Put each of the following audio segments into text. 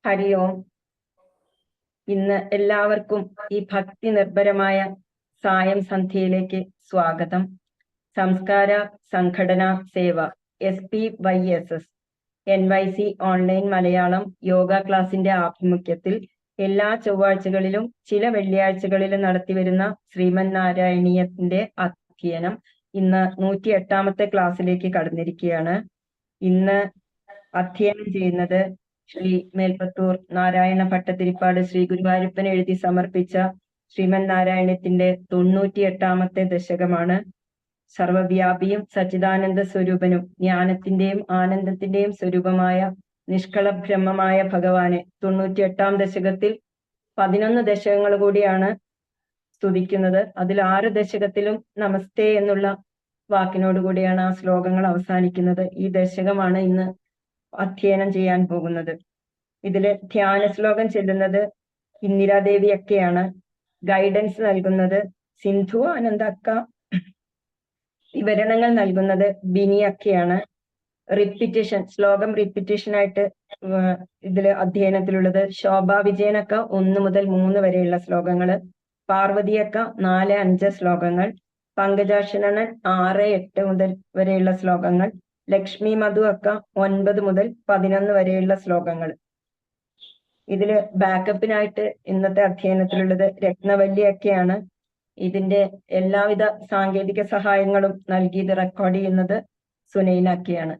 ഹരി ഓം. ഇന്ന് എല്ലാവർക്കും ഈ ഭക്തി നിർഭരമായ സായം സന്ധ്യയിലേക്ക് സ്വാഗതം. സംസ്കാര സംഘടനാ സേവ SPYSS NYC online Malayalam yoga ക്ലാസിന്റെ ആഭിമുഖ്യത്തിൽ എല്ലാ ചൊവ്വാഴ്ചകളിലും ചില വെള്ളിയാഴ്ചകളിലും നടത്തിവരുന്ന ശ്രീമൻ നാരായണീയത്തിന്റെ അധ്യയനം ഇന്ന് 108ാമത്തെ ക്ലാസ്സിലേക്ക് കടന്നിരിക്കുകയാണ്. ഇന്ന് അധ്യയനം ചെയ്യുന്നത് ശ്രീ മേൽപ്പത്തൂർ നാരായണ ഭട്ടതിരിപ്പാട് ശ്രീ ഗുരുവായൂരപ്പൻ എഴുതി സമർപ്പിച്ച ശ്രീമൻ നാരായണത്തിന്റെ 98ാമത്തെ ദശകമാണ്. സർവവ്യാപിയും സച്ചിദാനന്ദ സ്വരൂപനും ജ്ഞാനത്തിന്റെയും ആനന്ദത്തിന്റെയും സ്വരൂപമായ നിഷ്കള ബ്രഹ്മമായ ഭഗവാനെ 98ാം ദശകത്തിൽ 11 ദശകങ്ങൾ കൂടിയാണ് സ്തുതിക്കുന്നത്. അതിൽ 6 ദശകത്തിലും നമസ്തേ എന്നുള്ള വാക്കിനോടുകൂടിയാണ് ആ ശ്ലോകങ്ങൾ അവസാനിക്കുന്നത്. ഈ ദശകമാണ് ഇന്ന് അധ്യയനം ചെയ്യാൻ പോകുന്നത്. ഇതില് ധ്യാന ശ്ലോകം ചെല്ലുന്നത് ഇന്ദിരാദേവി അക്കയാണ്. ഗൈഡൻസ് നൽകുന്നത് സിന്ധു ആനന്ദ അക്ക. വിവരണങ്ങൾ നൽകുന്നത് ബിനി അക്കയാണ്. ശ്ലോകം റിപ്പീറ്റേഷൻ ആയിട്ട് ഇതില് അധ്യയനത്തിലുള്ളത് ശോഭ വിജയനക്ക 1 മുതൽ 3 വരെയുള്ള ശ്ലോകങ്ങള്, പാർവതിയക്ക 4, 5 ശ്ലോകങ്ങൾ, പങ്കജാക്ഷണൻ 6, 8 മുതൽ വരെയുള്ള ശ്ലോകങ്ങൾ, ലക്ഷ്മി മധു അക്ക 9 മുതൽ 11 വരെയുള്ള ശ്ലോകങ്ങൾ. ഇതില് ബാക്കപ്പിനായിട്ട് ഇന്നത്തെ അധ്യയനത്തിലുള്ളത് രത്നവല്ലി ഒക്കെയാണ്. ഇതിന്റെ എല്ലാവിധ സാങ്കേതിക സഹായങ്ങളും നൽകിയത് റെക്കോർഡ് ചെയ്യുന്നത് സുനൈനാക്കിയാണ്.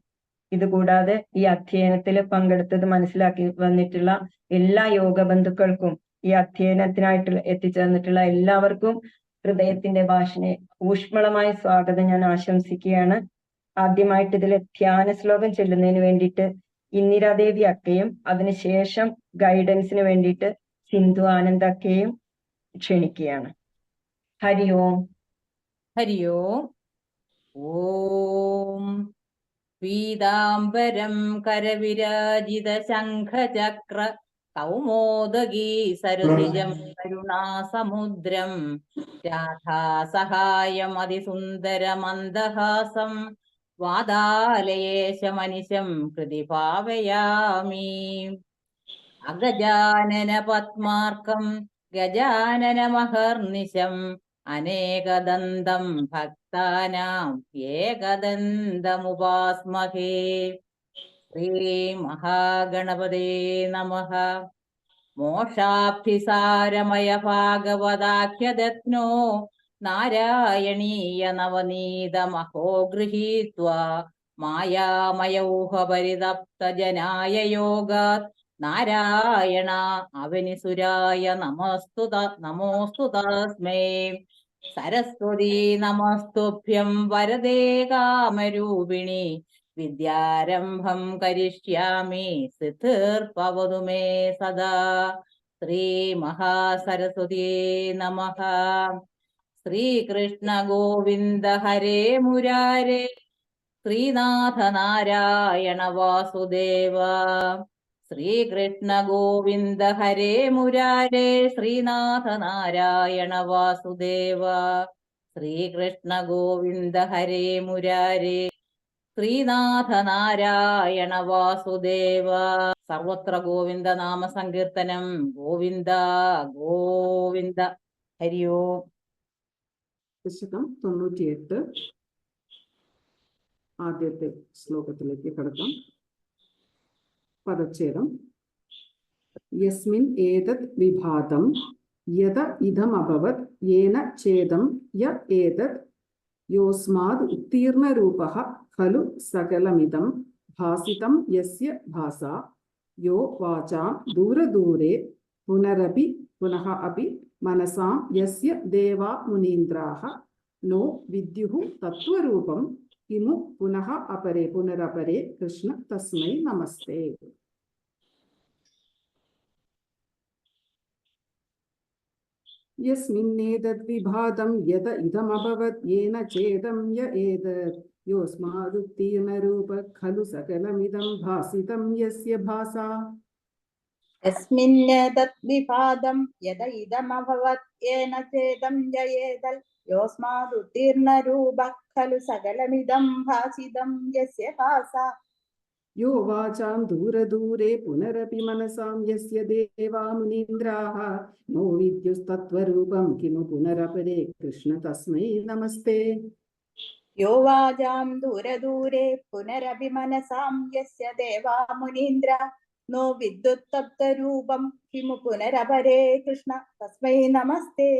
ഇതുകൂടാതെ ഈ അധ്യയനത്തിൽ പങ്കെടുത്തത് മനസ്സിലാക്കി വന്നിട്ടുള്ള എല്ലാ യോഗ ബന്ധുക്കൾക്കും ഈ അധ്യയനത്തിനായിട്ട് എത്തിച്ചേർന്നിട്ടുള്ള എല്ലാവർക്കും ഹൃദയത്തിന്റെ ഭാഷനെ ഊഷ്മളമായ സ്വാഗതം ഞാൻ ആശംസിക്കുകയാണ്. ആദ്യമായിട്ട് ഇതിൽ ധ്യാന ശ്ലോകം ചെല്ലുന്നതിന് വേണ്ടിയിട്ട് ഇന്ദിരാദേവി അക്കയും അതിനുശേഷം ഗൈഡൻസിന് വേണ്ടിയിട്ട് സിന്ധു ആനന്ദ അക്കയും ക്ഷണിക്കുകയാണ്. ഹരി ഓം. ഹരി ഓം. ഓം പീതാംബരം കരവിരാജിത ശംഖചക്ര കൗമോദഗീ സരസിജം കരുണാസമുദ്രം രാധാസഹായം അതിസുന്ദരമന്ദഹാസം വാതാലയേശമനിശം കൃതി ഭാവയാമി. അഗജാനന പത്മാർക്കം ഗജാനനമഹർനിശം അനേകദന്തം ഭക്താനാം ഏകദന്തമുപാസ്മഹേ. ശ്രീ മഹാഗണപതേ നമഃ. മോക്ഷാബ്ധിസാരമയ ഭാഗവതാഖ്യദത്നോ നാരായണീയ നവനീതമഹോ ഗൃഹീത്വാ മായാമയൗഹപരിതപ്ത ജനായ യോഗാത് നാരായണ അവനിസുരായ നമോസ്തു തസ്മൈ. സരസ്വതീ നമസ്തുഭ്യം വരദേ കാമരൂപിണി വിദ്യാരംഭം കരിഷ്യാമി സിദ്ധിർഭവതു മേ സദാ. ശ്രീ മഹാസരസ്വതീ നമഃ. ശ്രീകൃഷ്ണ ഗോവിന്ദ ഹരേ മുരാരേ ശ്രീനാഥ നാരായണ വാസുദേവ. ശ്രീകൃഷ്ണ ഗോവിന്ദ ഹരേ മുരാരേ ശ്രീനാഥ നാരായണ വാസുദേവ. ശ്രീകൃഷ്ണ ഗോവിന്ദ ഹരേ മുരാരേ ശ്രീനാഥ നാരായണ വാസുദേവ. സർവത്ര ഗോവിന്ദ നാമ സങ്കീർത്തനം. ഗോവിന്ദ ഗോവിന്ദ. ഹരി ഓം. ദശകം 98 ആദ്യത്തെ ശ്ലോകത്തിലേക്ക് കടക്കാം. പദച്ഛേദം. യസ്മിൻ ഏതത് വിഭാതം യത ഇദമഭവത് യേന ഛേദം യ ഏതത് യോസ്മാദ് ഉത്തീർണരൂപഃ ഖലു സകലമിദം ഭാസിതം യസ്യ ഭാസാ യോ വാചാം ദൂരദൂരെ പുനരപി പുനഃ അപി മനസാം യസ്യ ദേവാ മുനീന്ദ്രാഃ നോ വിദ്യുഃ തത്വരൂപം കിമു പുനഃ അപരേ പുനരപരേ കൃഷ്ണ തസ്മൈ നമസ്തേ. യസ്മിന്നേതദ് വിഭാതം യത ഇദമഭവത് യേന ഛേദം യ ഏതത് യോസ്മാദുത്തീർണരൂപ ഖലു സകലമിദം ഭാസിതം യസ്യ ഭാസാ. യസ്മിന്നേതദ് വിഭാതം യത ഇദമഭവത് യേന ഛേദം യ ഏതത് യോസ്മാദുത്തീർണരൂപ ഖലു സകലമിദം ഭാസിതം യസ്യ ഭാസാ. यो वाचां दूरदूरे पुनरपि मनसां यस्य देवा मुनीन्द्राः नो विद्युस्तत्त्वरूपं किमु पुनरपरे कृष्ण तस्मै नमस्ते। यो वाजां दूरदूरे पुनरभिमनसां यस्य देवा मुनीन्द्रा नो विद्युत्तप्तरूपं किमु पुनरपरे कृष्ण तस्मै नमस्ते।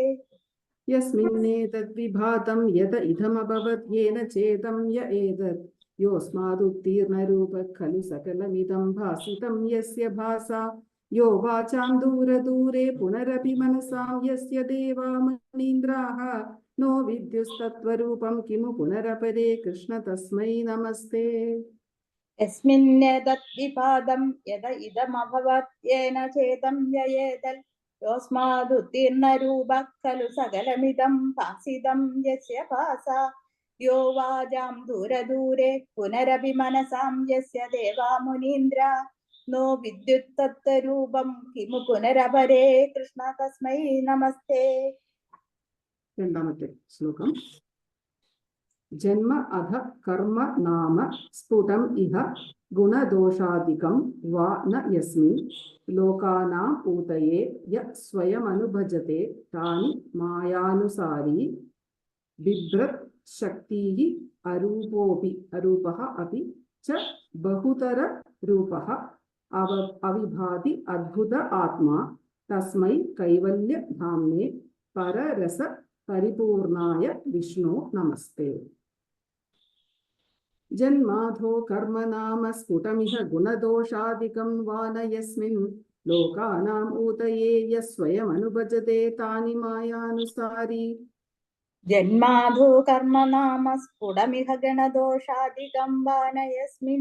यस्मिन्नेतद्विभातं यत इदमभवत् येन चेदं य एतत् योऽस्मादुत्तीर्णरूपः खलु सकलमिदं भासितं यस्य भासा यो वाचां दूरदूरे पुनरपि मनसां यस्य देवा मुनीन्द्राः नो विद्युस्तत्त्वरूपं किमु पुनरपरे कृष्ण तस्मै नमस्ते। यस्मिन्नेतद्विभातं यद इदमभवत् येन चेदं य एतत् योऽस्मादुत्तीर्णरूपः खलु सकलमिदं भासितं यस्य भासा यो वाजां दूरदूरे पुनरपि मनसां यस्य देवा मुनीन्द्रा नो विद्युत्तत्त्वरूपं किमु पुनरपरे कृष्ण तस्मै नमस्ते। രണ്ടാമത്തെ ശ്ലോകം. ജന്മ അധ കർമ്മ നാമ സ്ഫുടം ഇഹ ഗുണദോഷാദികം വാ ന യസ്മിൻ ലോകാനാം ഊതയേ യ സ്വയമനുഭജത്തെ താനി മായാനുസാരി ബിഭ്രത് ശക്തിഃ അരൂപഃ അപി ച ബഹുതര രൂപഃ അവിഭാതി അദ്ഭുത ആത്മാ തസ്മൈ കൈവല്യ ധാമ്നേ പരരസ പരിപൂർണായ വിഷ്ണു നമസ്തേ. ജന്മാധോ കർമ്മ നാമ സ്ഫുടമിഹ ഗുണദോഷാദികം വാ ന യസ്മിൻ ലോകാനാം ഊതയേ യ സ്വയമനുഭജതേ താനി മായാനുസാരി. ജന്മാധോ കർമ്മ നാമ സ്ഫുടമിഹ ഗണദോഷാദികം വാ ന യസ്മിൻ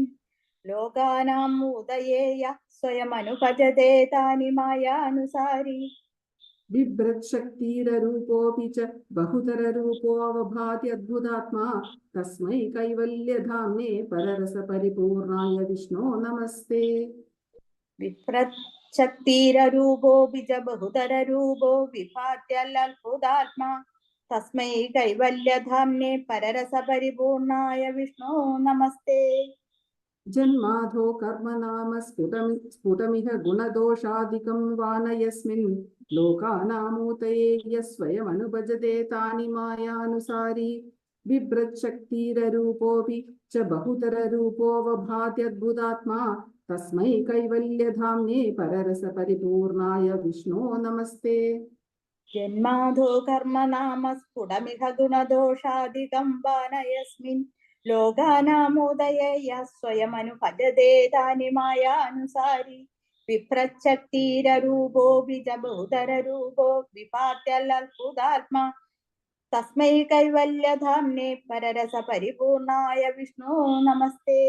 ലോകാനാം ഊതയേ യ സ്വയമനുഭജതേ താനി മായാനുസാരി. ബിഭ്രത് ശക്തിരൂപോപി ച ബഹുതരരൂപോ അവഭാതി അദ്ഭുതാത്മാ തസ്മൈ കൈവല്യധാമ്നേ പരരസ പരിപൂർണായ വിഷ്ണു നമസ്തേ. വിഭ്രത് ശക്തിരൂപോപി ച ബഹുതരരൂപോ വിഭാത്യലത്ഭുതാത്മാ തസ്മൈ കൈവല്യധാമ്നേ പരരസ പരിപൂർണായ വിഷ്ണു നമസ്തേ. ജന്മാധോ കർമ്മ നാമ സ്ഫുടമിഹ ഗുണദോഷാദികം വാ ന യസ്മിൻ ലോകാനാമൂതയേ യ സ്വയമനുഭജതേ താനി മായാനുസാരി. ബിഭ്രത് ശക്തിരൂപോപി ച ബഹുതരരൂപോവഭാത്യദ്ഭുതാത്മാ തസ്മൈ കൈവല്യധാമ്നേ പരരസ പരിപൂർണായ വിഷ്ണു നമസ്തേ. ജന്മാധോ കർമ്മ നാമ സ്ഫുടമിഹ ഗുണദോഷാദികം വാ ന യസ്മിൻ ലോകാനാമോദയേ യ സ്വയമനുഭജതേ താനി മായാനുസാരി. വിഭ്രച്ഛക്തിരൂപോപി ച ബഹുതരരൂപോ വിഭാത്യലത്ഭുതാത്മാ തസ്മൈ കൈവല്യധാമ്നേ പരരസ പരിപൂർണായ വിഷ്ണു നമസ്തേ.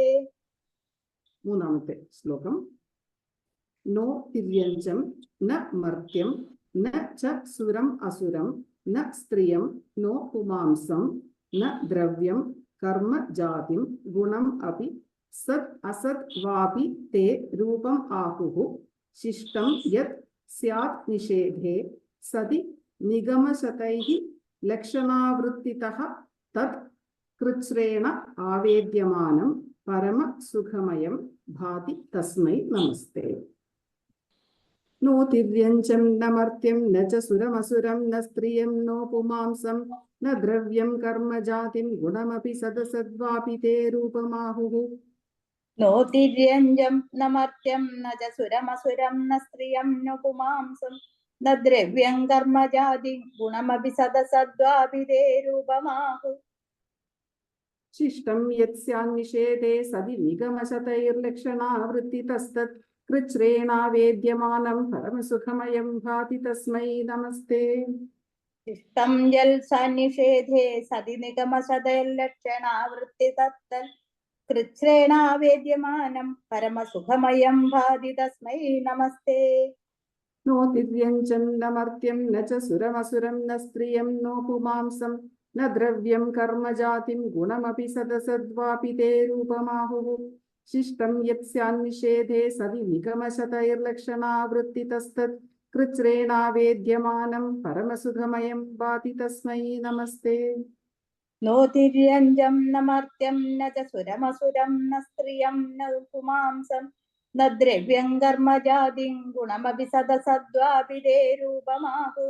മൂന്നാമത്തെ ശ്ലോകം. നോ തിര്യഞ്ചം ന മർത്യം ന ച സുരം അസുരം ന സ്ത്രിയം നോ പുമാംസം ന ദ്രവ്യം കർമ്മ ജാതിം ഗുണം അപി സത് അസത് വാപി തേ രൂപം ആഹുഃ ശിഷ്ടം യത് സ്യാത് നിഷേധേ സതി നിഗമശതൈഃ ലക്ഷണാവൃത്തിതഃ തത് കൃച്ഛ്രേണ ആവേദ്യമാനം പരമ സുഖമയം ഭാതി തസ്മൈ നമസ്തേ. നോ തിര്യഞ്ചം ന മർത്യം ന ച സുരമസുരം ന സ്ത്രിയം നോ പുമാംസം ന ദ്രവ്യം കർമ്മ ജാതിം ഗുണമപി സദസദ്വാപി തേ രൂപമാഹുഃ. നോ തിര്യഞ്ചം ന മർത്യം ന ച സുരമസുരം ന സ്ത്രിയം ന പുമാംസം ന ദ്രവ്യം കർമ്മ ജാതി ഗുണമപി സദസദ്വാപി തേ രൂപമാഹു. ശിഷ്ടം യത് സ്യാന്നിഷേധേ സതി നിഗമശതൈർലക്ഷണാവൃത്തിതസ്തത് കൃച്ഛ്രേണാവേദ്യമാനം പരമസുഖമയം ഭാതി തസ്മൈ നമസ്തേ. ശിഷ്ടം ജൽ സന്നിഷേധേ സതി നിഗമശതൈർലക്ഷണാവൃത്തി തത്തൽ കൃച്ഛ്രേണാവേദ്യമാനം പരമസുഖമയം ഭാതി തസ്മൈ നമസ്തേ. നോ തിര്യഞ്ചം ന മർത്യം ന ച സുരമസുരം ന സ്ത്രിയം നോ പുമാംസം ന ദ്രവ്യം കർമ്മ ജാതിം ഗുണമപി സദസദ്വാപി തേ രൂപമാഹുഃ. ശിഷ്ടം യത് സ്യാന്നിഷേധേ സതി നിഗമശതൈർലക്ഷണാവൃത്തിതസ്തത് കൃച്ഛ്രേണാവേദ്യമാനം പരമസുഖമയം ഭാതി തസ്മൈ നമസ്തേ. നോതിര്യഞ്ജം ന മർത്യം ന ച സുരമസുരം ന സ്ത്രിയം ന പുമാംസം ന ദ്രവ്യം കർമ്മജാതിം ഗുണമപി സദസദ്വാപി തേ രൂപമാഹു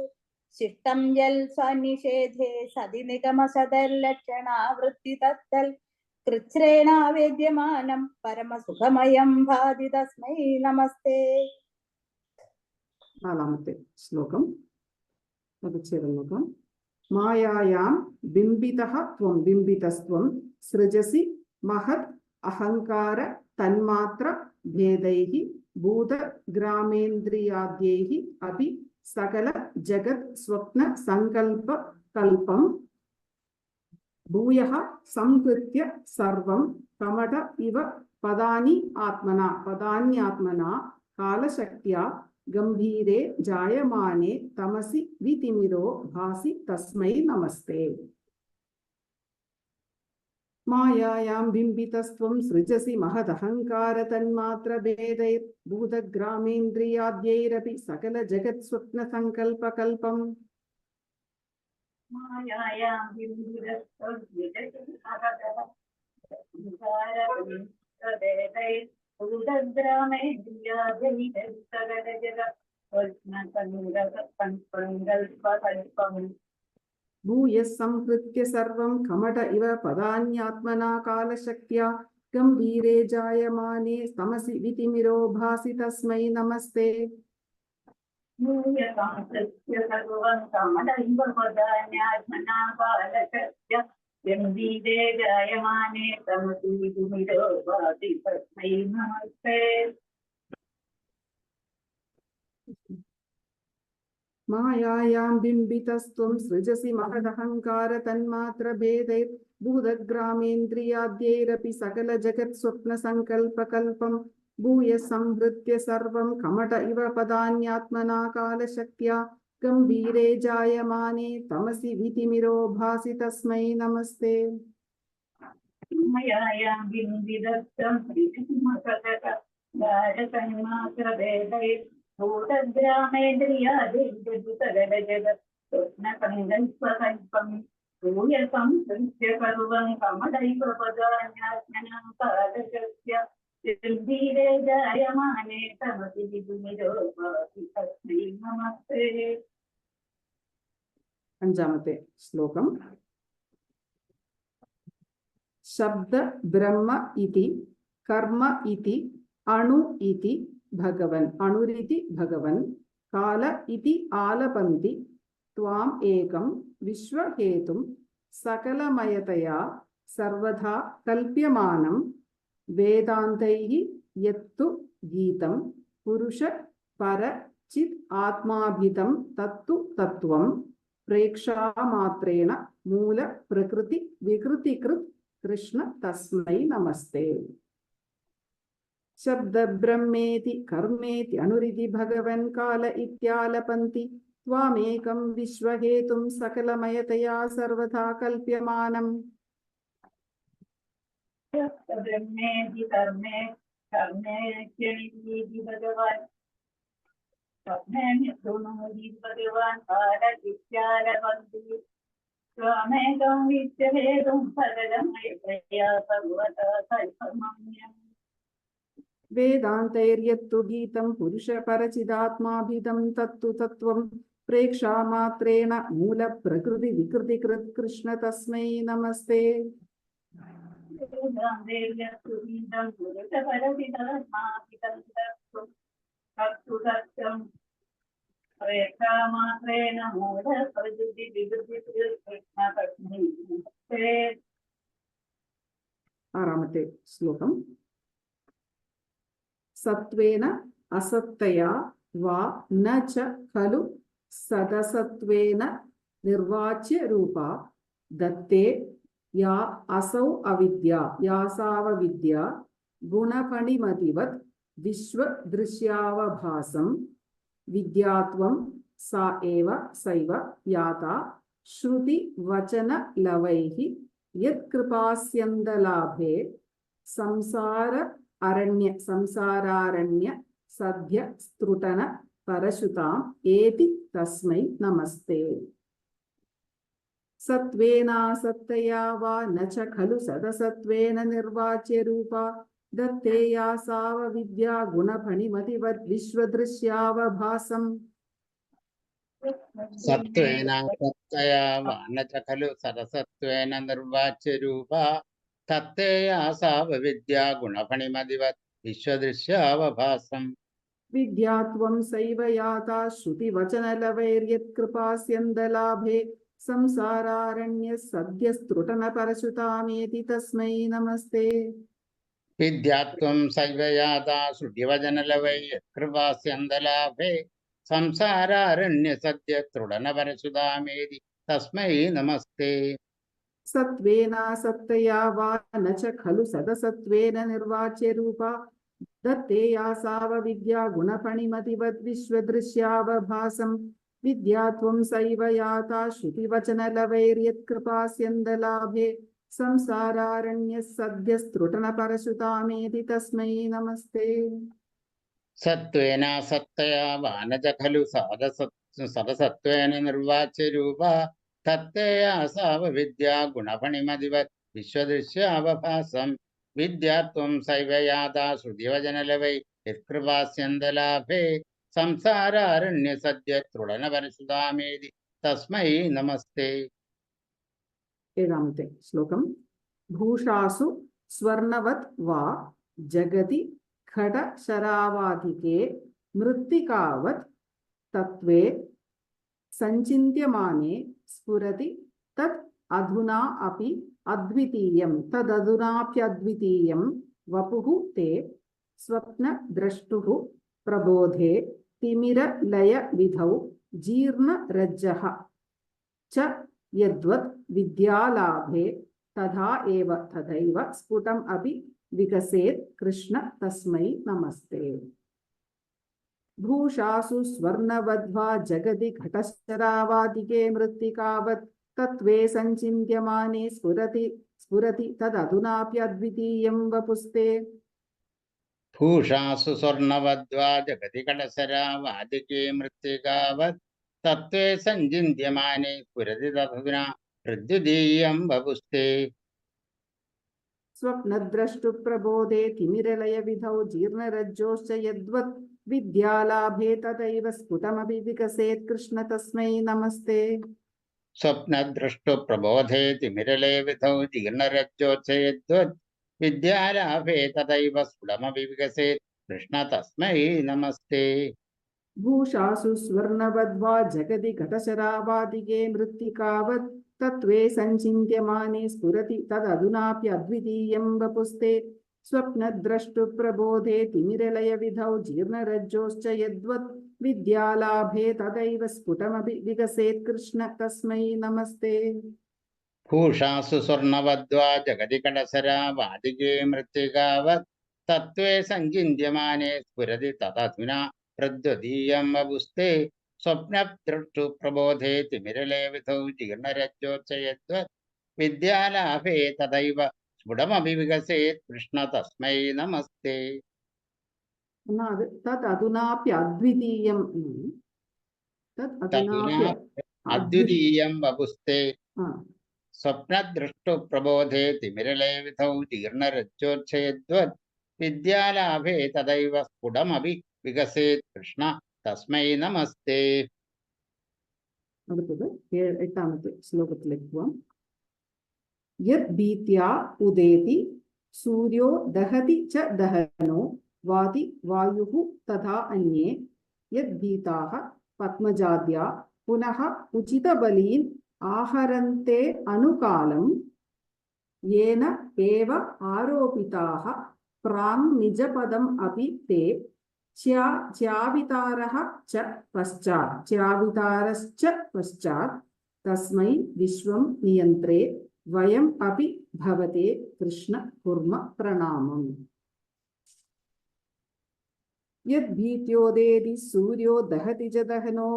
ശിഷ്ടം യൽ സ്വനിഷേധേ സതി നിഗമസദർലക്ഷണാവൃത്തി തത്തൽ കൃച്ഛ്രേണാവേദ്യമാനം പരമസുഖമയം ഭാതി തസ്മൈ നമസ്തേ. നാലാമത്തെ ശ്ലോകം അത് ചേർന്ന് നോക്കാം. മായായാം ബിംബിതഃ ത്വം ബിംബിതസ്ത്വം സൃജസി മഹത് അഹങ്കാര തന്മാത്ര ഭേദൈഃ ഭൂതഗ്രാമേന്ദ്രിയാദ്യൈഃ അപി സകല ജഗത് സ്വപ്ന സങ്കൽപ്പ കൽപം ഭൂയഃ സംഹൃത്യ സർവം കമഠ ഇവ പദാന്യാത്മനാ കാലശക്ത്യാ ഗംഭീരേ ജായമാനേ തമസി വിതിമിരോ ഭാസി തസ്മൈ നമസ്തേ. മായായാം ബിംബിതസ്ത്വം സൃജസി മഹദഹങ്കാര തന്മാത്ര ഭേദൈർ ഭൂതഗ്രാമേന്ദ്രിയാദ്യൈരപി സകല ജഗത് സ്വപ്ന സങ്കൽപ്പ കൽപം മായായാം ബിംബിതസ്ത്വം സൃജസി ഭൂയഃ സംഹൃത്യ സർവം കമഠ ഇവ പദാന്യാത്മനാ കാലശക്ത്യാ ഗംഭീരേ ജായമാനേ തമസി വിതിമിരോ ഭാസി തസ്മൈ നമസ്തേ. മായായാം ബിംബിതസ്ത്വം സൃജസി മഹദഹങ്കാര തന്മാത്ര ഭേദൈർ ഭൂതഗ്രാമേന്ദ്രിയാദ്യൈരപി സകല ജഗത് സ്വപ്ന സങ്കൽപ്പ കൽപം ഭൂയഃ സംഹൃത്യ സർവം കമഠ ഇവ പദാന്യാത്മനാ കാലശക്ത്യാ ഗംഭീരേ ജായമാനേ തമസി വിതിമിരോ ഭാസി തസ്മൈ നമസ്തേ. മായായാം ബിംബിതസ്ത്വം സൃജസി മഹദഹങ്കാര തന്മാത്ര ഭേദൈർ ഭൂതഗ്രാമേന്ദ്രിയാദ്യൈരപി സകല ജഗത് സ്വപ്ന സങ്കൽപ്പ കൽപം ഭൂയഃ സംഹൃത്യ സർവം കമഠ ഇവ പദാന്യാത്മനാ കാലശക്ത്യാ ഗംഭീരേ ജായമാനേ തമസി വിതിമിരോ ഭാസി തസ്മൈ നമസ്തേ. അഞ്ചാമത്തെ ശ്ലോകം. ശബ്ദ ബ്രഹ്മ ഇതി കർമ്മ ഇതി അണു ഇതി ഭഗവൻ അണുരിതി ഭഗവൻ കാല ഇതി ആലപന്തി ത്വാം ഏകം വിശ്വഹേതും സകലമയതയാ സർവഥാ കൽപ്യമാനം വേദാന്തൈഃ യത്തു ഗീതം പുരുഷ പര ചിത് ആത്മാഭിതം തത്തു തത്വം പ്രേക്ഷാമാത്രേണ മൂല പ്രകൃതി വികൃതികൃത് കൃഷ്ണ തസ്മൈ നമസ്തേ. ശബ്ദ ബ്രഹ്മേതി കർമ്മേതി അണുരിതി ഭഗവൻ കാല ഇത്യാലപന്തി ത്വാമേകം വിശ്വഹേതും സകലമയതയാ സർവഥാ കൽപ്യമാനം. ബ്രഹ്മേതി കർമ്മേ കർമ്മേത്യണിതി ഭഗവാൻ കർമ്മേണി ഭഗവാൻ കാല ഇത്യാലപന്തി ത്വാമേകം വിശ്വഹേതും സകലമയതയാ സർവഥാ കൽപ്യമാനം. വേദാന്തൈര്യത്തു ഗീതം പുരുഷ പരചിദാത്മാഭിതം തത്തു തത്വം പ്രേക്ഷാമാത്രേണ മൂല പ്രകൃതി വികൃതികൃത് കൃഷ്ണ തസ്മൈ നമസ്തേ. വേദാന്തൈര്യത്തു ഗീതം പുരുഷ പരചിദാത്മാഭിതം തത്തു തത്വം പ്രേക്ഷാമാത്രേണ മൂല പ്രകൃതി വികൃതികൃത് കൃഷ്ണ തസ്മൈ നമസ്തേ. ആറാമത്തെ ശ്ലോകം. സത്വേന അസത്തയാ വാ ന ച ഖലു സദസത്വേന നിർവാച്യ രൂപ ദത്തേ യാ അസൗ അവിദ്യ യാസാവവിദ്യ ഗുണഫണിമതിവത് വിശ്വദൃശ്യാവഭാസം വിദ്യാത്വം സാ ഏവ സൈവ യാതാ ശ്രുതി വചന ലവൈഃ യത്കൃപാസ്യന്തലാഭേ സംസാരാരണ്യ സദ്യ സ്ത്രുടന പരശുതാം ഏതി തസ്മൈ നമസ്തേ. सत्त्वेनासत्तया वा न च खलु सदसत्त्वेन निर्वाच्य रूपा दत्तेया सावविद्या गुणफणिमतिवद् विश्वदृश्यावभासम् सत्त्वेन सत्तया वा न च खलु सरसत्त्वेन निर्वाच्य रूपा तत्तेया सावविद्या गुणफणिमदिवत् विश्वदृश्यावभासम् विद्यात्वं सैव याता श्रुतिवचनलवैर्यत्कृपास्यन्दलाभे संसारारण्यः सद्यस्तृटनपरशुतामेति तस्मै नमस्ते। विद्यात्वं सैव याता श्रुतिवचनलवै यत्कृपास्यन्दलाभे संसारारण्य सद्य तृढनपरशुतामेति तस्मै नमस्ते। सत्त्वेनासत्तया वा न च खलु सदसत्त्वेन निर्वाच्य रूपा दत्तेया सावविद्या गुणफणिमतिवद् विश्वदृश्यावभासम् विद्यात्वं सैव याता श्रुतिवचनलवैर्यत्कृपास्यन्दलाभे संसारारण्यः सद्यस्तृटनपरशुतामेति तस्मै नमस्ते। सत्त्वेन सत्तया वा न च खलु सदसत्त्वेन निर्वाच्य रूपा तत्तेया सावविद्या गुणफणिमदिवत् विश्वदृश्यावभासम् विद्यात्वं सैव याता श्रुतिवचनलवै यत्कृपास्यन्दलाभे संसारारण्य सद्य तृढनपरशुतामेति तस्मै नमस्ते। एकामते श्लोकम् भूषासु स्वर्णवत् वा जगति घटशरावाधिके मृत्तिकावत् तत्त्वे सञ्चिन्त्यमाने स्फुरति तत् अधुना अपि अद्वितीयं तदधुनाप्यद्वितीयं वपुः ते स्वप्नद्रष्टुः प्रबोधे तिमिरलयविधौ जीर्णरज्जः च यद्वत् विद्यालाभे तथा एव तथैव स्फुटम् अपि विकसेत् कृष्ण तस्मै नमस्ते। भूषासु स्वर्णवद्वा जगति घटशरावादिके मृत्तिकावत् तत्त्वे सञ्चिन्त्यमाने स्फुरति तदधुनाप्यद्वितीयं वपुस्ते। भूषासु स्वर्णवद्वा जगति घटशरावादिके मृत्तिकावत् तत्त्वे सञ्चिन्त्यमाने स्फुरति तदधुना प्रद्युदीयं वपुस्ते। स्वप्नद्रष्टुप्रबोधे तिमिरलयविधौ जीर्णरज्जोश्च यद्वत् विद्यालाभे तथैव स्फुटमपि विकसेत् कृष्ण तस्मै नमस्ते। स्वप्नदृष्टुप्रबोधे तिमिरलयविधौ जीर्णरज्जोश्च यद्वत् विद्यालाभे तथैव स्फुटमपि विकसेत् कृष्ण तस्मै नमस्ते। भूषासु स्वर्णवद्वा जगति घटशरावादिके मृत्तिकावत् तत्त्वे सञ्चिन्त्यमाने स्फुरति तदधुनाप्यद्वितीयं वपुस्ते। स्वप्नद्रष्टुप्रबोधे तिमिरलयविधौ जीर्णरज्जोश्च यद्वत् विद्यालाभे तथैव स्फुटमपि विकसेत् कृष्ण तस्मै नमस्ते। भूषासु स्वर्णवद्वा जगति घटशरावादिके मृत्तिकावत् तत्त्वे सञ्चिन्त्यमाने स्फुरति तदधुना प्रद्युदीयं वपुस्ते। स्वप्नदृष्टुप्रबोधे तिमिरलयविधौ जीर्णरज्जोश्च यद्वत् विद्यालाभे तथैव स्फुटमपि विकसेत् कृष्ण तस्मै नमस्ते। तदधुनाप्यद्वितीयं तदधुना अद्वितीयं वपुस्ते। हा स्वप्नदृष्टुप्रबोधे तिमिरलयविधौ जीर्णरज्जोश्च यद्वत् विद्यालाभे तदैव स्फुटमपि विकसेत् कृष्ण तस्मै नमस्ते। एटामते श्लोकत्तिलेक् पोवाम यद् भीत्या उदेति सूर्यो दहति च दहनो वाति वायुः तथा अन्ये यद् भीताः पद्मजाद्या पुनः उचितबलीन् आहरन्ते अनुकालं येन एव आरोपिताः प्राङ् निजपदम् अपि ते च्यावितारश्च पश्चात् तस्मै विश्वं नियन्त्रे वयम् अपि भवते कृष्ण कुर्म प्रणामम्। यद्भीत्योदेति सूर्यो दहति च दहनो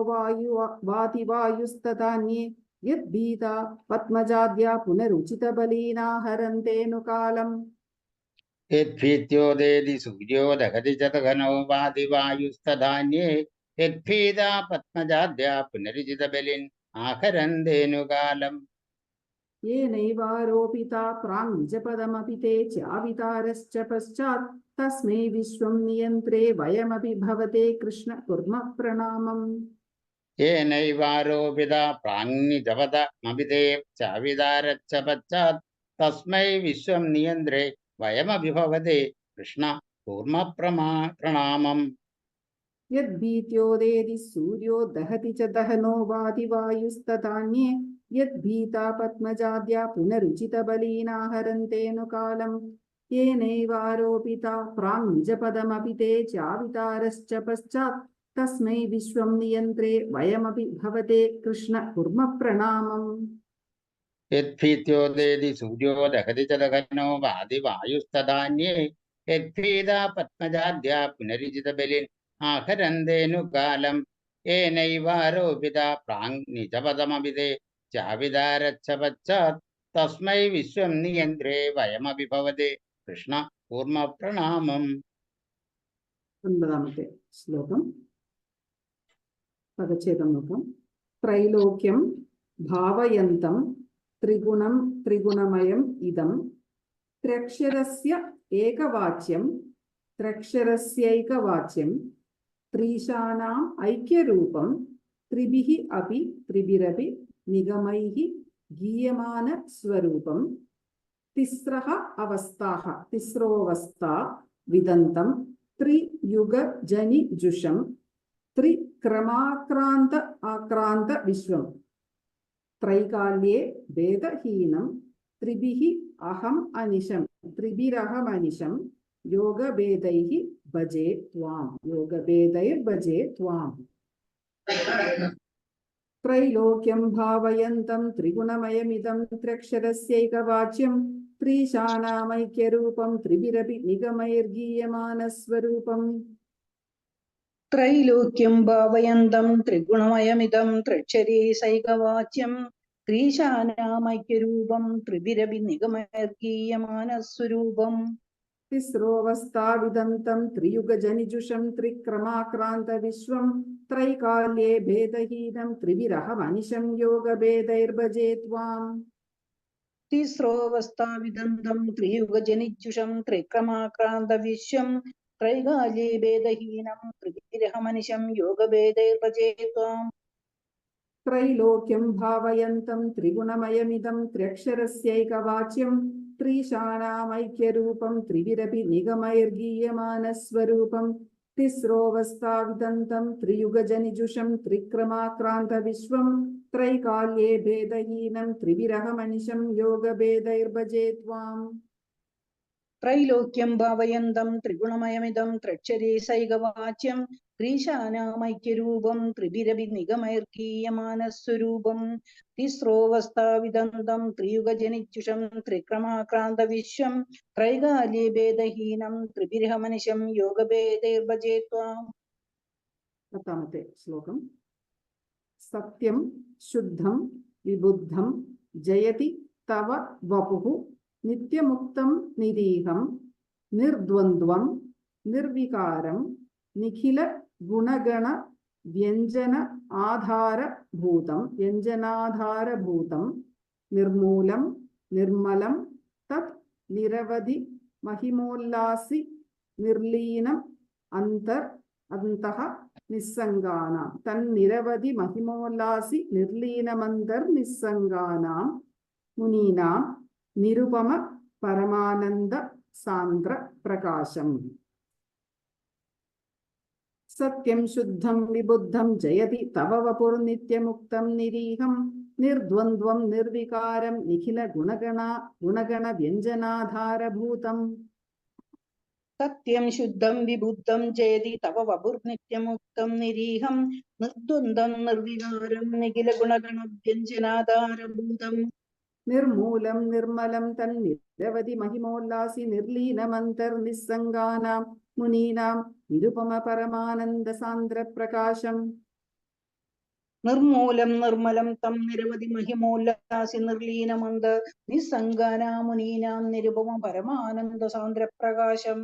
वाति वायुस्तथान्ये यद्भीता पद्मजाद्या पुनरुचितबलीनाहरन्तेऽनुकालम्। यद्भीत्योदेति सूर्यो दहति च दहनो वाति वायुस्तथान्ये यद्भीता पद्मजाद्या पुनरुचितबलीन् आहरन्तेऽनुकालम्। येनैवारोपिता प्राङ्निजपदमपि ते चावितारश्च पश्चात् तस्मै विश्वं नियन्त्रे वयमपि भवते कृष्ण कुर्मः प्रणामम्। येनैवारोपिता प्राङ्निजपदमभिते चाविदारच्च पश्चात् तस्मै विश्वं नियन्त्रे वयमपि भवते कृष्ण कुर्मः प्रणामम्। यद्भीत्योदेति सूर्यो दहति च दहनो वाति वायुस्तथान्ये यद्भीता पद्मजाद्या पुनरुचितबलीनाहरन्तेनु कालम् येनैवारोपिता प्राङ्निजपदमपि ते चावितारश्च पश्चात् तस्मै विश्वं नियन्त्रे वयमपि भवते कृष्ण कुर्मः प्रणामम्। यद्भीत्योदेति सूर्यो दहति च दहनो वाति वायुस्तथान्ये यद्भीता पद्मजाद्या पुनरुचितबलिन् आहरन्तेनु कालम् येनैवारोपिता प्राङ्निजपदमपि ते चाविदारच्च पश्चात् तस्मै विश्वं नियन्त्रे वयमपि भवते कृष्ण कुर्मः प्रणामम्। 9ാമത്തെ ശ്ലോകം പദച്ഛേദം നോക്കാം. ത്രൈലോക്യം ഭാവയന്തം ത്രിഗുണം ത്രിഗുണമയം ഇദം ത്രക്ഷരസ്യ ഏകവാച്യം ത്രക്ഷരസ്യൈകവാച്യം ത്രീശാനാം ഐക്യരൂപം ത്രിഭിഃ അപി ത്രിഭിരപി നിഗമൈഃ ഗീയമാന സ്വരൂപം തിസ്രഃ അവസ്ഥാഃ തിസ്രോവസ്ഥാ വിദന്തം ത്രിയുഗജനിജുഷം ത്രിക്രമാക്രാന്ത ആക്രാന്ത വിശ്വം ത്രൈകാല്യേ ഭേദഹീനം ത്രിഭിഃ അഹം അനിശം ത്രിഭിരഹമനിശം യോഗഭേദൈഃ ഭജേ ത്വാം യോഗഭേദൈർഭജേ ത്വാം. ത്രൈലോക്യം ഭാവയന്തം ത്രിഗുണമയമിദം ത്രക്ഷരസ്യൈകവാച്യം ത്രീശാനാമൈക്യരൂപം ത്രിഭിരപി നിഗമൈർഗീയമാനസ്വരൂപം. ത്രൈലോക്യം ഭാവയന്തം ത്രിഗുണമയമിദം ത്രക്ഷരീസൈകവാച്യം ത്രീശാനാമൈക്യരൂപം ത്രിഭിരപി നിഗമൈർഗീയമാനസ്വരൂപം. തിസ്രോവസ്ഥാ വിദന്തം ത്രിയുഗജനിജുഷം ത്രിക്രമാക്രാന്ത വിശ്വം ത്രൈകാല്യേ ഭേദഹീനം ത്രിഭിരഹമനിശം യോഗഭേദൈർഭജേ ത്വാം. തിസ്രോവസ്ഥാവിദന്തം ത്രിയുഗജനിജുഷം ത്രിക്രമാക്രാന്ത വിശ്വം ത്രൈകാല്യേ ഭേദഹീനം ത്രിഭിരഹമനിശം യോഗഭേദൈർഭജേ ത്വാം. ത്രൈലോക്യം ഭാവയന്തം ത്രിഗുണമയമിദം ത്രക്ഷരസ്യൈകവാച്യം ത്രീശാനാമൈക്യരൂപം ത്രിഭിരപി നിഗമൈർഗീയമാനസ്വരൂപം തിസ്രോവസ്ഥാവിദന്തം ത്രിയുഗജനിജുഷം ത്രിക്രമാക്രാന്ത വിശ്വം ത്രൈകാല്യേ ഭേദഹീനം ത്രിഭിരഹമനിശം യോഗഭേദൈർഭജേ ത്വാം. ത്രൈലോക്യം ഭാവയന്തം ത്രിഗുണമയമിദം ത്രക്ഷരീസൈകവാച്യം ത്രീശാനാമൈക്യരൂപം ത്രിഭിരപി നിഗമൈർഗീയമാനസ്വരൂപം തിസ്രോവസ്ഥാവിദന്തം ത്രിയുഗജനിജുഷം ത്രിക്രമാക്രാന്ത വിശ്വം ത്രൈകാല്യേ ഭേദഹീനം ത്രിഭിരഹമനിശം യോഗഭേദൈർഭജേ ത്വാം. 10ാമത്തെ ശ്ലോകം. സത്യം ശുദ്ധം വിബുദ്ധം ജയതി തവ വപുഃ നിത്യമുക്തം നിരീഹം നിർദ്വന്ദ്വം നിർവികാരം നിഖില ഗുണഗണ വ്യഞ്ജനാധാരഭൂതം നിർമൂലം നിർമ്മലം തത് നിരവധി മഹിമോല്ലാസി നിർലീനം അന്തഃ നിസ്സംഗാനാം തന്നിരവധി മഹിമോല്ലാസി നിർലീനമന്തർ നിസ്സംഗാനാം മുനീനാം നിരുപമ പരമാനന്ദ സാന്ദ്ര പ്രകാശം. സത്യം ശുദ്ധം വിബുദ്ധം ജയതി തവ വപുർനിത്യമുക്തം നിരീഹം നിർദ്വന്ദ്വം നിർവികാരം നിഖില ഗുണഗണ വ്യഞ്ജനാധാരഭൂതം. സത്യം ശുദ്ധം വിബുദ്ധം ജയതി തവ വപുർനിത്യമുക്തം നിരീഹം നിർദ്വന്ദ്വം നിർവികാരം നിഖില ഗുണഗണ വ്യഞ്ജനാധാരഭൂതം. നിർമൂലം നിർമ്മലം തന്നിരവധി മഹിമോല്ലാസി നിർലീനമന്തർ നിസ്സംഗാനാം മുനീനാം നിരുപമ പരമാനന്ദ സാന്ദ്ര പ്രകാശം. നിർമൂലം നിർമ്മലം തം നിരവധി മഹിമോല്ലാസി നിർലീനമന്ത നിസ്സംഗാനാം മുനീനാം നിരുപമ പരമാനന്ദ സാന്ദ്ര പ്രകാശം.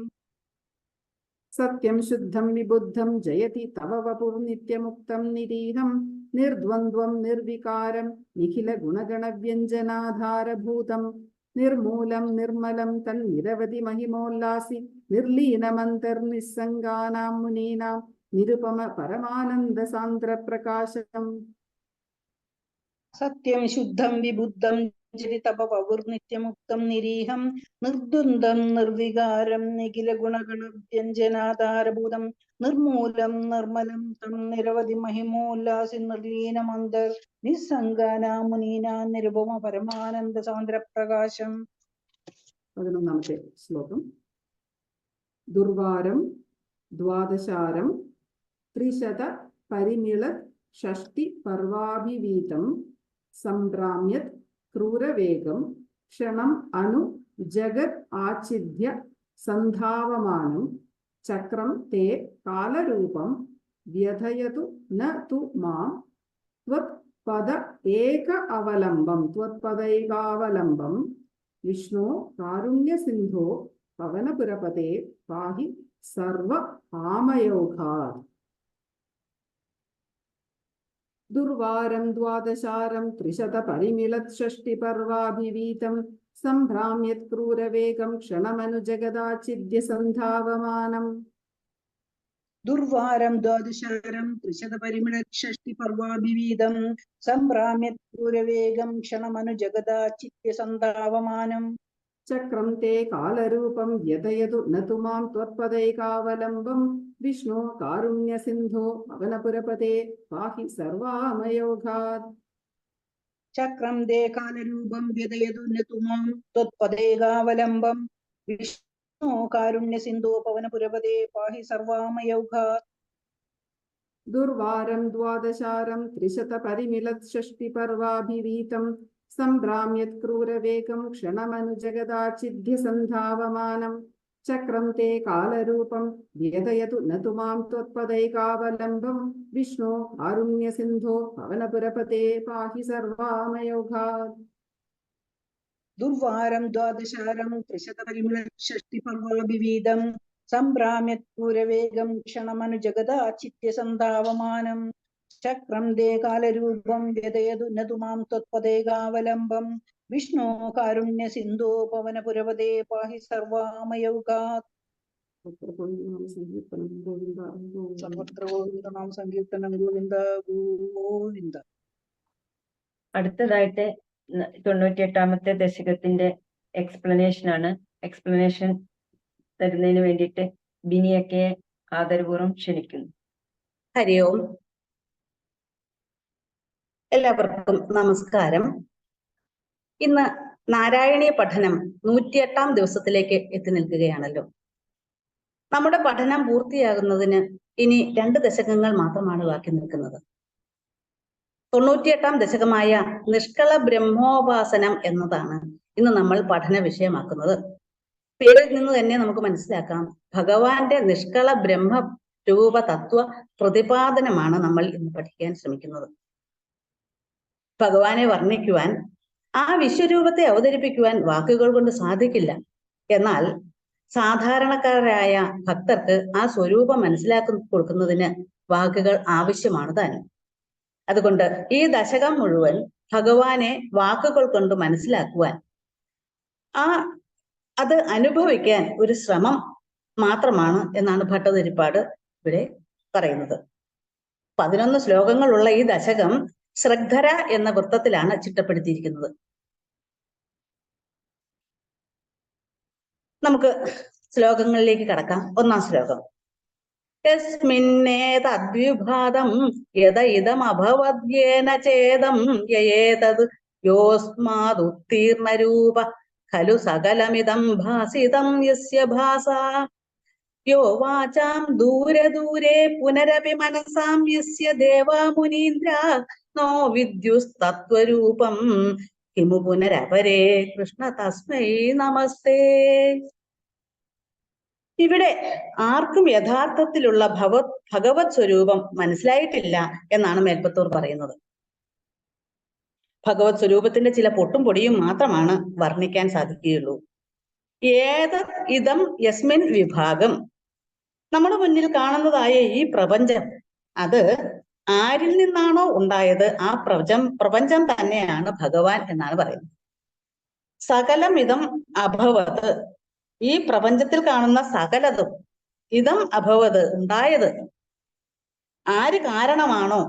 സത്യം ശുദ്ധം വിബുദ്ധം ജയതി തവ വപുർനിത്യമുക്തം നിരീഹം നിർദ്വന്ദ്വം നിർവികാരം നിഖില ഗുണഗണവ്യഞ്ജനാധാരഭൂതം നിർമൂലം നിർമ്മലം തന്നിരവധി മഹിമോല്ലാസി നിർലീനമന്തർനിസ്സംഗാനാം മുനീനാം നിരുപമ പരമാനന്ദ സാന്ദ്ര പ്രകാശം. സത്യം ശുദ്ധം വിബുദ്ധം ജരി തപ വപുർനിത്യമുക്തം നിരീഹം നിർദ്വന്ദ്വം നിർവികാരം നിഖില ഗുണഗണവ്യഞ്ജനാധാരഭൂതം നിർമൂലം നിർമ്മലം തം നിരവധി മഹിമോല്ലാസി നിർലീനമന്തർ നിസ്സംഗാനാം മുനീനാം നിരുപമ പരമാനന്ദ സാന്ദ്ര പ്രകാശം. 11ാമത്തെ ശ്ലോകം. ദുർവാരം ദ്വാദശാരം ത്രിശത പരിമിള ഷഷ്ടി പർവാഭിവീതം സംഭ്രാമ്യത് ക്രൂരവേഗം ക്ഷണം അണു ജഗത് ആച്ഛിദ്യ സന്ധാവമാനം ചക്രം തേ കാലരൂപം വ്യഥയതു ന തു മാം ത്വത്പദ ഏക അവലംബം ത്വത്പദൈകാവലംബം വിഷ്ണു കാരുണ്യസിന്ധോ പവനപുരപതേ പാഹി സർവ ആമയോഘാത്. ദുർവാരം ദ്വാദശാരം ത്രിശത പരിമിളത് ഷഷ്ടി പർവാഭിവീതം സംഭ്രാമ്യത് ക്രൂരവേഗം ക്ഷണമനുജഗദാച്ഛിദ്യ സന്ധാവമാനം. ദുർവാരം ദ്വാദശാരം ത്രിശത പരിമിള ഷഷ്ടി പർവാഭിവീതം സംഭ്രാമ്യത് ക്രൂരവേഗം ക്ഷണമനു ജഗദാച്ഛിദ്യ സന്ധാവമാനം ചക്രം തേ കാലരൂപം വ്യഥയതു ന തു മാം ത്വത്പദൈകാവലംബം വിഷ്ണു കാരുണ്യസിന്ധോ പവനപുരപതേ പാഹി സർവാമയോഘാത്. ചക്രം തേ കാലരൂപം വ്യഥയതു ന തു മാം ത്വത്പദൈകാവലംബം വിഷ്ണു കാരുണ്യസിന്ധോ പവനപുരപതേ പാഹി സർവാമയോഘാത്. ദുർവാരം ദ്വാദശാരം ത്രിശത പരിമിളത് ഷഷ്ടി പർവാഭിവീതം സംഭ്രാമ്യത് ക്രൂരവേഗം ക്ഷണമനുജഗദാച്ഛിദ്യ സന്ധാവമാനം ചക്രം തേ കാലരൂപം വ്യഥയതു ന തു മാം ത്വത്പദൈകാവലംബം വിഷ്ണു കാരുണ്യസിന്ധോ പവനപുരപതേ പാഹി സർവാമയോഘാത്. ദുർവാരം ദ്വാദശാരം ത്രിശത പരിമിള ഷഷ്ടി പർവാഭിവീതം സംഭ്രാമ്യത് ക്രൂരവേഗം ക്ഷണമനു ജഗദാച്ഛിദ്യ സന്ധാവമാനം ചക്രം തേ കാലരൂപം വ്യഥയതു ന തു മാം ത്വത്പദൈകാവലംബം വിഷ്ണു കാരുണ്യസിന്ധോ പവനപുരപതേ പാഹി സർവാമയോഘാത്. സർവത്ര ഗോവിന്ദനാമ സങ്കീർത്തനം ഗോവിന്ദ ഗോവിന്ദ. അടുത്തതായിട്ട് 98ാമത്തെ ദശകത്തിന്റെ എക്സ്പ്ലനേഷൻ ആണ്. എക്സ്പ്ലനേഷൻ തരുന്നതിന് വേണ്ടിയിട്ട് ബിനിയൊക്കെ ആദരപൂർവ്വം ക്ഷണിക്കുന്നു. ഹരി ഓം. എല്ലാവർക്കും നമസ്കാരം. ഇന്ന് നാരായണീയ പഠനം 108ാം ദിവസത്തിലേക്ക് എത്തി നിൽക്കുകയാണല്ലോ. നമ്മുടെ പഠനം പൂർത്തിയാകുന്നതിന് ഇനി 2 ദശകങ്ങൾ മാത്രമാണ് ബാക്കി നിൽക്കുന്നത്. 98ാം ദശകമായ നിഷ്കള ബ്രഹ്മോപാസനം എന്നതാണ് ഇന്ന് നമ്മൾ പഠന വിഷയമാക്കുന്നത്. പേരിൽ നിന്ന് തന്നെ നമുക്ക് മനസ്സിലാക്കാം, ഭഗവാന്റെ നിഷ്കള ബ്രഹ്മ രൂപ തത്വ പ്രതിപാദനമാണ് നമ്മൾ ഇന്ന് പഠിക്കാൻ ശ്രമിക്കുന്നത്. ഭഗവാനെ വർണ്ണിക്കുവാൻ, ആ വിശ്വരൂപത്തെ അവതരിപ്പിക്കുവാൻ വാക്കുകൾ കൊണ്ട് സാധിക്കില്ല. എന്നാൽ സാധാരണക്കാരായ ഭക്തർക്ക് ആ സ്വരൂപം മനസ്സിലാക്കി കൊടുക്കുന്നതിന് വാക്കുകൾ ആവശ്യമാണ് താനും. അതുകൊണ്ട് ഈ ദശകം മുഴുവൻ ഭഗവാനെ വാക്കുകൾ കൊണ്ട് മനസ്സിലാക്കുവാൻ, അത് അനുഭവിക്കാൻ ഒരു ശ്രമം മാത്രമാണ് എന്നാണ് ഭട്ടതിരിപ്പാട് ഇവിടെ പറയുന്നത്. 11 ശ്ലോകങ്ങളുള്ള ഈ ദശകം ശ്രദ്ധര എന്ന വൃത്തത്തിലാണ് ചിട്ടപ്പെടുത്തിയിരിക്കുന്നത്. നമുക്ക് ശ്ലോകങ്ങളിലേക്ക് കടക്കാം. 1ാം ശ്ലോകം. യസ്മിന്നേതദ്വിഭാതം യദ ഇദമഭവദ്യേന ചേദം യേതദ് യോസ്മാദുത്തീർണരൂപ ഖലു സകലമിദം ഭാസിതം യസ്യ ഭാസാ യോ വാചാം ദൂരെ ദൂരെ പുനരപി മനസാം യസ്യ ദേവാ മുനീന്ദ്ര നോ വിദ്യുസ്തത്വരൂപം കിമു പുനരപരേ കൃഷ്ണ തസ്മൈ നമസ്തേ. ഇവിടെ ആർക്കും യഥാർത്ഥത്തിലുള്ള ഭഗവത് സ്വരൂപം മനസ്സിലായിട്ടില്ല എന്നാണ് മേൽപ്പത്തൂർ പറയുന്നത്. ഭഗവത് സ്വരൂപത്തിന്റെ ചില പൊട്ടും പൊടിയും മാത്രമാണ് വർണ്ണിക്കാൻ സാധിക്കുകയുള്ളൂ. ഏതത് ഇതം യസ്മിൻ വിഭാഗം, നമ്മുടെ മുന്നിൽ കാണുന്നതായ ഈ പ്രപഞ്ചം അത് ആരിൽ നിന്നാണോ ഉണ്ടായത് ആ പ്രപഞ്ചം തന്നെയാണ് ഭഗവാൻ എന്നാണ് പറയുന്നത്. സകലമിതം അഭവത്, ഈ പ്രപഞ്ചത്തിൽ കാണുന്ന സകലതും ഇതം അഭവത് ഉണ്ടായത് ആര് കാരണമാണോ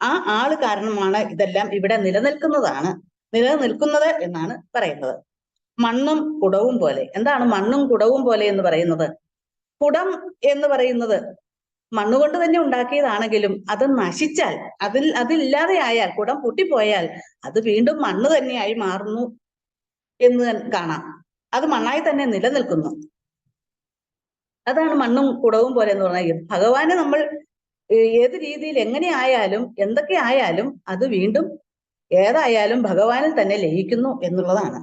ആ ആള് കാരണമാണ് ഇതെല്ലാം ഇവിടെ നിലനിൽക്കുന്നത് എന്നാണ് പറയുന്നത്. മണ്ണും കുടവും പോലെ. എന്താണ് മണ്ണും കുടവും പോലെ എന്ന് പറയുന്നത്? കുടം എന്ന് പറയുന്നത് മണ്ണുകൊണ്ട് തന്നെ ഉണ്ടാക്കിയതാണെങ്കിലും അത് നശിച്ചാൽ, അതില്ലാതെയായാൽ, കുടം പൊട്ടിപ്പോയാൽ അത് വീണ്ടും മണ്ണ് തന്നെയായി മാറുന്നു എന്ന് കാണാം. അത് മണ്ണായി തന്നെ നിലനിൽക്കുന്നു. അതാണ് മണ്ണും കുടവും പോലെ എന്ന് പറഞ്ഞാൽ. ഭഗവാനെ നമ്മൾ ഏത് രീതിയിൽ എങ്ങനെ ആയാലും എന്തൊക്കെ ആയാലും അത് വീണ്ടും ഏതായാലും ഭഗവാനിൽ തന്നെ ലയിക്കുന്നു എന്നുള്ളതാണ്.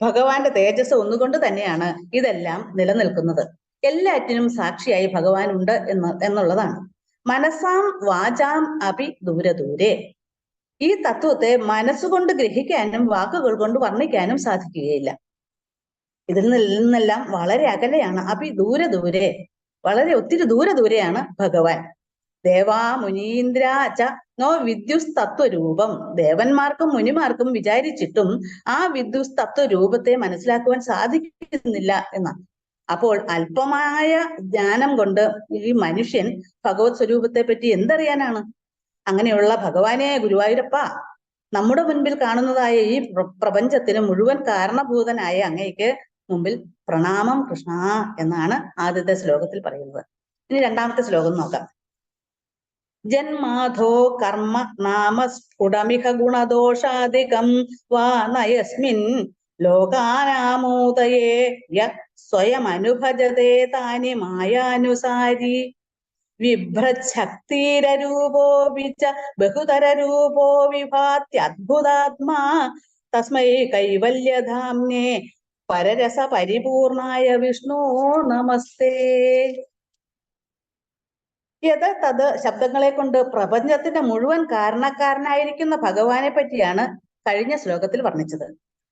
ഭഗവാന്റെ തേജസ് ഒന്നുകൊണ്ട് തന്നെയാണ് ഇതെല്ലാം നിലനിൽക്കുന്നത്. എല്ലാറ്റിനും സാക്ഷിയായി ഭഗവാൻ ഉണ്ട് എന്നുള്ളതാണ്. മനസ്സാം വാചാം അപി ദൂരെ. ഈ തത്വത്തെ മനസ്സുകൊണ്ട് ഗ്രഹിക്കാനും വാക്കുകൾ കൊണ്ട് വർണ്ണിക്കാനും സാധിക്കുകയില്ല. ഇതിൽ നിന്നെല്ലാം വളരെ അകലെയാണ്. അപി ദൂരെ, വളരെ ഒത്തിരി ദൂരെയാണ് ഭഗവാൻ. ദേവാ മുനീന്ദ്ര ച നോ വിദ്യുസ് തത്വരൂപം. ദേവന്മാർക്കും മുനിമാർക്കും വിചാരിച്ചിട്ടും ആ വിദ്യുസ് തത്വരൂപത്തെ മനസ്സിലാക്കുവാൻ സാധിക്കുന്നില്ല എന്നാണ്. അപ്പോൾ അല്പമായ ജ്ഞാനം കൊണ്ട് ഈ മനുഷ്യൻ ഭഗവത് സ്വരൂപത്തെ പറ്റി എന്തറിയാനാണ്? അങ്ങനെയുള്ള ഭഗവാനെ, ഗുരുവായൂരപ്പ, നമ്മുടെ മുൻപിൽ കാണുന്നതായ ഈ പ്രപഞ്ചത്തിന് മുഴുവൻ കാരണഭൂതനായ അങ്ങയ്ക്ക് മുമ്പിൽ പ്രണാമം കൃഷ്ണ എന്നാണ് ആദ്യത്തെ ശ്ലോകത്തിൽ പറയുന്നത്. ഇനി രണ്ടാമത്തെ ശ്ലോകം നോക്കാം. ജന്മാധോ കർമ്മ നാമ സ്ഫുടമിഹ ഗുണദോഷാദികം വാ നയസ്മിൻ ലോകാനാമോദയേ യ സ്വയം അനുഭജതേ താനി മായാനുസാരി വിഭ്രശക്തിരൂപോ വിച്ച ബഹുതരൂപോ വിഭാത്യദ്ഭുതാത്മാ തസ്മൈ കൈവല്യധാമ്നേ പരരസ പരിപൂർണായ വിഷ്ണു നമസ്തേ. യത് തത് ശബ്ദങ്ങളെ കൊണ്ട് പ്രപഞ്ചത്തിന്റെ മുഴുവൻ കാരണക്കാരനായിരിക്കുന്ന ഭഗവാനെ പറ്റിയാണ് കഴിഞ്ഞ ശ്ലോകത്തിൽ വർണ്ണിച്ചത്.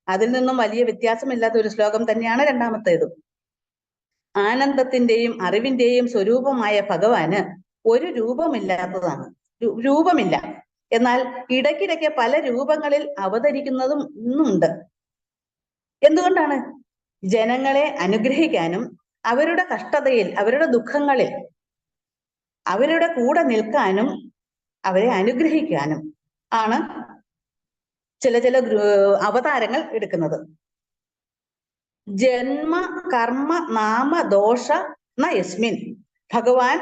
അതിൽ നിന്നും വലിയ വ്യത്യാസമില്ലാത്ത ഒരു ശ്ലോകം തന്നെയാണ് രണ്ടാമത്തേതും. ആനന്ദത്തിന്റെയും അറിവിന്റെയും സ്വരൂപമായ ഭഗവാന് ഒരു രൂപമില്ലാത്തതാണ്. രൂപമില്ല. എന്നാൽ ഇടയ്ക്കിടയ്ക്ക് പല രൂപങ്ങളിൽ അവതരിക്കുന്നതും ഇന്നുണ്ട്. എന്തുകൊണ്ടാണ്? ജനങ്ങളെ അനുഗ്രഹിക്കാനും അവരുടെ കഷ്ടതയിൽ, അവരുടെ ദുഃഖങ്ങളിൽ അവരുടെ കൂടെ നിൽക്കാനും അവരെ അനുഗ്രഹിക്കാനും ആണ് ചില അവതാരങ്ങൾ എടുക്കുന്നത്. ജന്മ കർമ്മ നാമ ദോഷ ന യസ്മിൻ. ഭഗവാൻ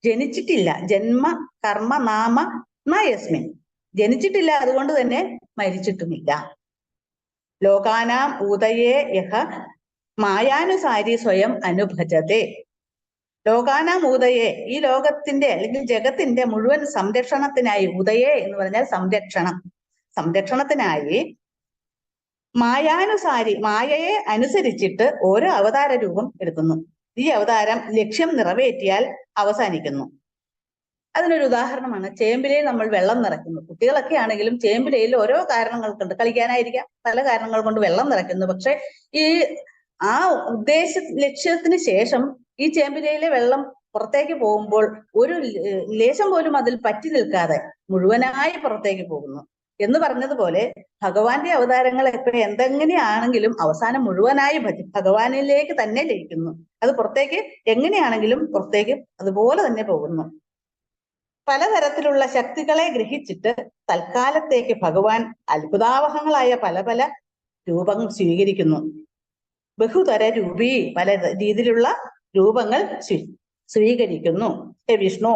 ജനിച്ചിട്ടില്ല. ജന്മ കർമ്മ നാമ ന യസ്മിൻ. ജനിച്ചിട്ടില്ല, അതുകൊണ്ട് തന്നെ മരിച്ചിട്ടുമില്ല. ലോകാനാം ഉദയേ യഹ മായാനുസാരി സ്വയം അനുഭജതേ. ലോകാനാം ഉദയേ, ഈ ലോകത്തിന്റെ അല്ലെങ്കിൽ ജഗത്തിന്റെ മുഴുവൻ സംരക്ഷണത്തിനായി, ഉദയേ എന്ന് പറഞ്ഞാൽ സംരക്ഷണത്തിനായി മായാനുസാരി, മായയെ അനുസരിച്ചിട്ട് ഓരോ അവതാര രൂപം എടുക്കുന്നു. ഈ അവതാരം ലക്ഷ്യം നിറവേറ്റിയാൽ അവസാനിക്കുന്നു. അതിനൊരു ഉദാഹരണമാണ് ചേമ്പിലയിൽ നമ്മൾ വെള്ളം നിറയ്ക്കുന്നു. കുട്ടികളൊക്കെ ആണെങ്കിലും ചേമ്പിലയിൽ ഓരോ കാരണങ്ങൾ കൊണ്ട്, കളിക്കാനായിരിക്കാം, പല കാരണങ്ങൾ കൊണ്ട് വെള്ളം നിറയ്ക്കുന്നു. പക്ഷെ ഈ ആ ലക്ഷ്യത്തിന് ശേഷം ഈ ചേമ്പിലയിലെ വെള്ളം പുറത്തേക്ക് പോകുമ്പോൾ ഒരു ലേശം പോലും അതിൽ പറ്റി നിൽക്കാതെ മുഴുവനായി പുറത്തേക്ക് പോകുന്നു എന്ന് പറഞ്ഞതുപോലെ ഭഗവാന്റെ അവതാരങ്ങൾ എപ്പോഴും എന്തെങ്ങനെയാണെങ്കിലും അവസാനം മുഴുവനായി ഭഗവാനിലേക്ക് തന്നെ ലയിക്കുന്നു. അത് പുറത്തേക്ക് എങ്ങനെയാണെങ്കിലും പുറത്തേക്ക് അതുപോലെ തന്നെ പോകുന്നു. പലതരത്തിലുള്ള ശക്തികളെ ഗ്രഹിച്ചിട്ട് തൽക്കാലത്തേക്ക് ഭഗവാൻ അത്ഭുതാവഹങ്ങളായ പല പല രൂപങ്ങൾ സ്വീകരിക്കുന്നു. ബഹുതര രൂപി, പല രീതിയിലുള്ള രൂപങ്ങൾ സ്വീകരിക്കുന്നു. ഹേ വിഷ്ണു,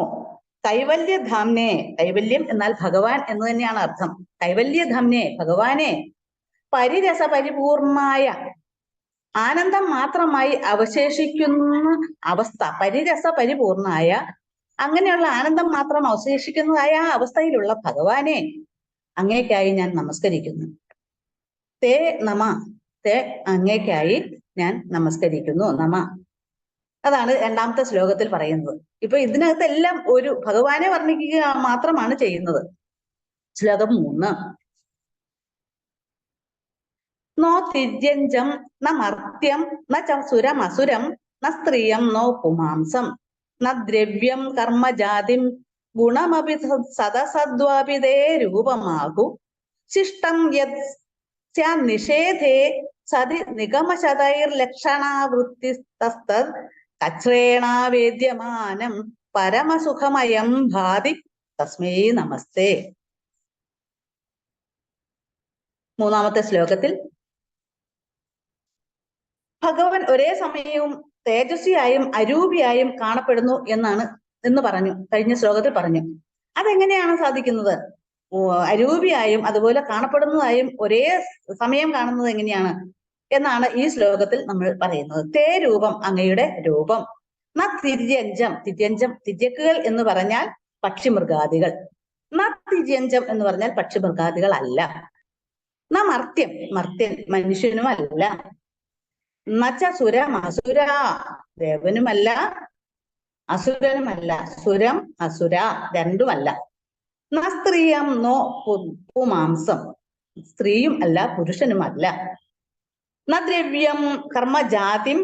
കൈവല്യധാംനെ, കൈവല്യം എന്നാൽ ഭഗവാൻ എന്ന് തന്നെയാണ് അർത്ഥം. കൈവല്യധാംനെ, ഭഗവാനെ, പരിരസ പരിപൂർണായ, ആനന്ദം മാത്രമായി അവശേഷിക്കുന്ന അവസ്ഥ, പരിരസ പരിപൂർണായ, അങ്ങനെയുള്ള ആനന്ദം മാത്രം അവശേഷിക്കുന്നതായ ആ അവസ്ഥയിലുള്ള ഭഗവാനെ അങ്ങേക്കായി ഞാൻ നമസ്കരിക്കുന്നു. തേ നമ, തേ അങ്ങേക്കായി ഞാൻ നമസ്കരിക്കുന്നു. നമ, അതാണ് രണ്ടാമത്തെ ശ്ലോകത്തിൽ പറയുന്നത്. ഇപ്പൊ ഇതിനകത്തെല്ലാം ഒരു ഭഗവാനെ വർണ്ണിക്കുക മാത്രമാണ് ചെയ്യുന്നത്. ശ്ലോകം 3. നോ തിര്യഞ്ചം ന മർത്യം ന സുരമസുരം ന സ്ത്രീയം നോ പുമാംസം ന ദ്രവ്യം കർമ്മജാതിം ഗുണമപി സദസദ്വാപിതേ രൂപമാകു ശിഷ്ടം യത് നിഷേധേ സതി നിഗമശതൈർലക്ഷണാവൃത്തിസ്തസ്തദ് കച്ഛ്രേണാവേദ്യമാനം പരമസുഖമയം ഭാതി തസ്മൈ നമസ്തേ. മൂന്നാമത്തെ ശ്ലോകത്തിൽ ഭഗവാൻ ഒരേ സമയവും തേജസ്വിയായും അരൂപിയായും കാണപ്പെടുന്നു എന്ന് പറഞ്ഞു. കഴിഞ്ഞ ശ്ലോകത്തിൽ പറഞ്ഞു. അതെങ്ങനെയാണ് സാധിക്കുന്നത്? അരൂപിയായും അതുപോലെ കാണപ്പെടുന്നതായും ഒരേ സമയം കാണുന്നത് എങ്ങനെയാണ് എന്നാണ് ഈ ശ്ലോകത്തിൽ നമ്മൾ പറയുന്നത്. തേ രൂപം, അങ്ങയുടെ രൂപം. ന തിര്യഞ്ചം, തിര്യക്കുകൾ എന്ന് പറഞ്ഞാൽ പക്ഷിമൃഗാദികൾ. ന തിര്യഞ്ചം എന്ന് പറഞ്ഞാൽ പക്ഷിമൃഗാദികൾ അല്ല. ന മർത്യൻ, മനുഷ്യനുമല്ല. നച്ച സുരം അസുര, ദേവനുമല്ല അസുരനുമല്ല. സുരം അസുര രണ്ടുമല്ല. ന സ്ത്രീയം നോ പുമാംസം, സ്ത്രീയും അല്ല പുരുഷനുമല്ല. ന ദ്രവ്യം കർമ്മജാതിം,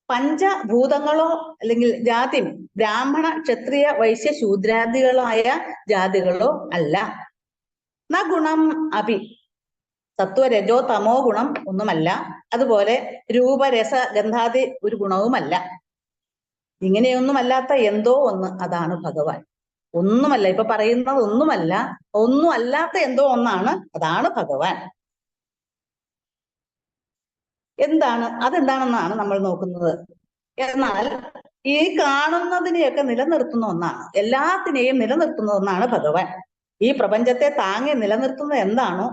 പഞ്ചഭൂതങ്ങളോ അല്ലെങ്കിൽ ജാതി ബ്രാഹ്മണ ക്ഷത്രിയ വൈശ്യ ശൂദ്രാദികളായ ജാതികളോ അല്ല. ന ഗുണം അപി, സത്വരജോ തമോ ഗുണം ഒന്നുമല്ല. അതുപോലെ രൂപരസ ഗന്ധാദി ഒരു ഗുണവുമല്ല. ഇങ്ങനെയൊന്നുമല്ലാത്ത എന്തോ ഒന്ന്, അതാണ് ഭഗവാൻ. ഒന്നുമല്ല, ഇപ്പൊ പറയുന്നത് ഒന്നുമല്ല, ഒന്നും അല്ലാത്ത എന്തോ ഒന്നാണ്, അതാണ് ഭഗവാൻ. അതെന്താണെന്നാണ് നമ്മൾ നോക്കുന്നത്. എന്നാൽ ഈ കാണുന്നതിനെയൊക്കെ നിലനിർത്തുന്ന ഒന്നാണ്, എല്ലാത്തിനെയും നിലനിർത്തുന്ന ഒന്നാണ് ഭഗവാൻ. ഈ പ്രപഞ്ചത്തെ താങ്ങി നിലനിർത്തുന്നത് എന്താണോ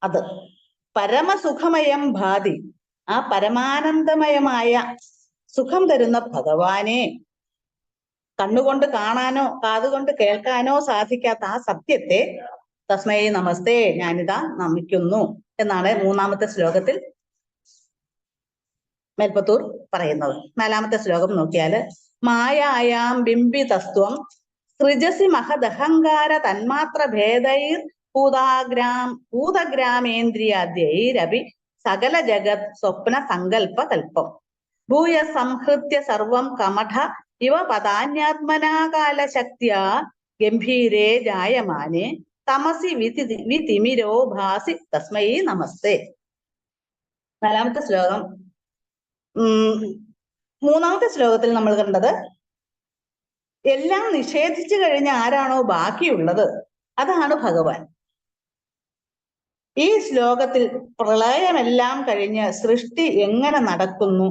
അത്. പരമസുഖമയം ഭാതി, ആ പരമാനന്ദമയമായ സുഖം തരുന്ന ഭഗവാനെ കണ്ണുകൊണ്ട് കാണാനോ കാതുകൊണ്ട് കേൾക്കാനോ സാധിക്കാത്ത ആ സത്യത്തെ തസ്മൈ നമസ്തേ, ഞാനിതാ നമിക്കുന്നു എന്നാണ് മൂന്നാമത്തെ ശ്ലോകത്തിൽ മേൽപ്പത്തൂർ പറയുന്നത്. നാലാമത്തെ ശ്ലോകം നോക്കിയാല് മായായാം ബിംബിതസ്ത്വം സൃജസി മഹദഹങ്കാര തന്മാത്ര ഭേദൈർ ഭൂതഗ്രാമേന്ദ്രിയാദ്യൈരപി സകല ജഗത് സ്വപ്ന സങ്കല്പ കൽപ്പം ഭൂയ സംഹൃത്യ സർവം കമഠ ഇവ പദാന്യാത്മനാകാല ശക്തിയാ ഗംഭീരേ ജായമാനെ തമസി വിതിമിരോ ഭാസി തസ്മൈ നമസ്തേ. നാലാമത്തെ ശ്ലോകം. മൂന്നാമത്തെ ശ്ലോകത്തിൽ നമ്മൾ കണ്ടത് എല്ലാം നിഷേധിച്ചു കഴിഞ്ഞ ആരാണോ ബാക്കിയുള്ളത് അതാണ് ഭഗവാൻ. ഈ ശ്ലോകത്തിൽ പ്രളയമെല്ലാം കഴിഞ്ഞ് സൃഷ്ടി എങ്ങനെ നടക്കുന്നു,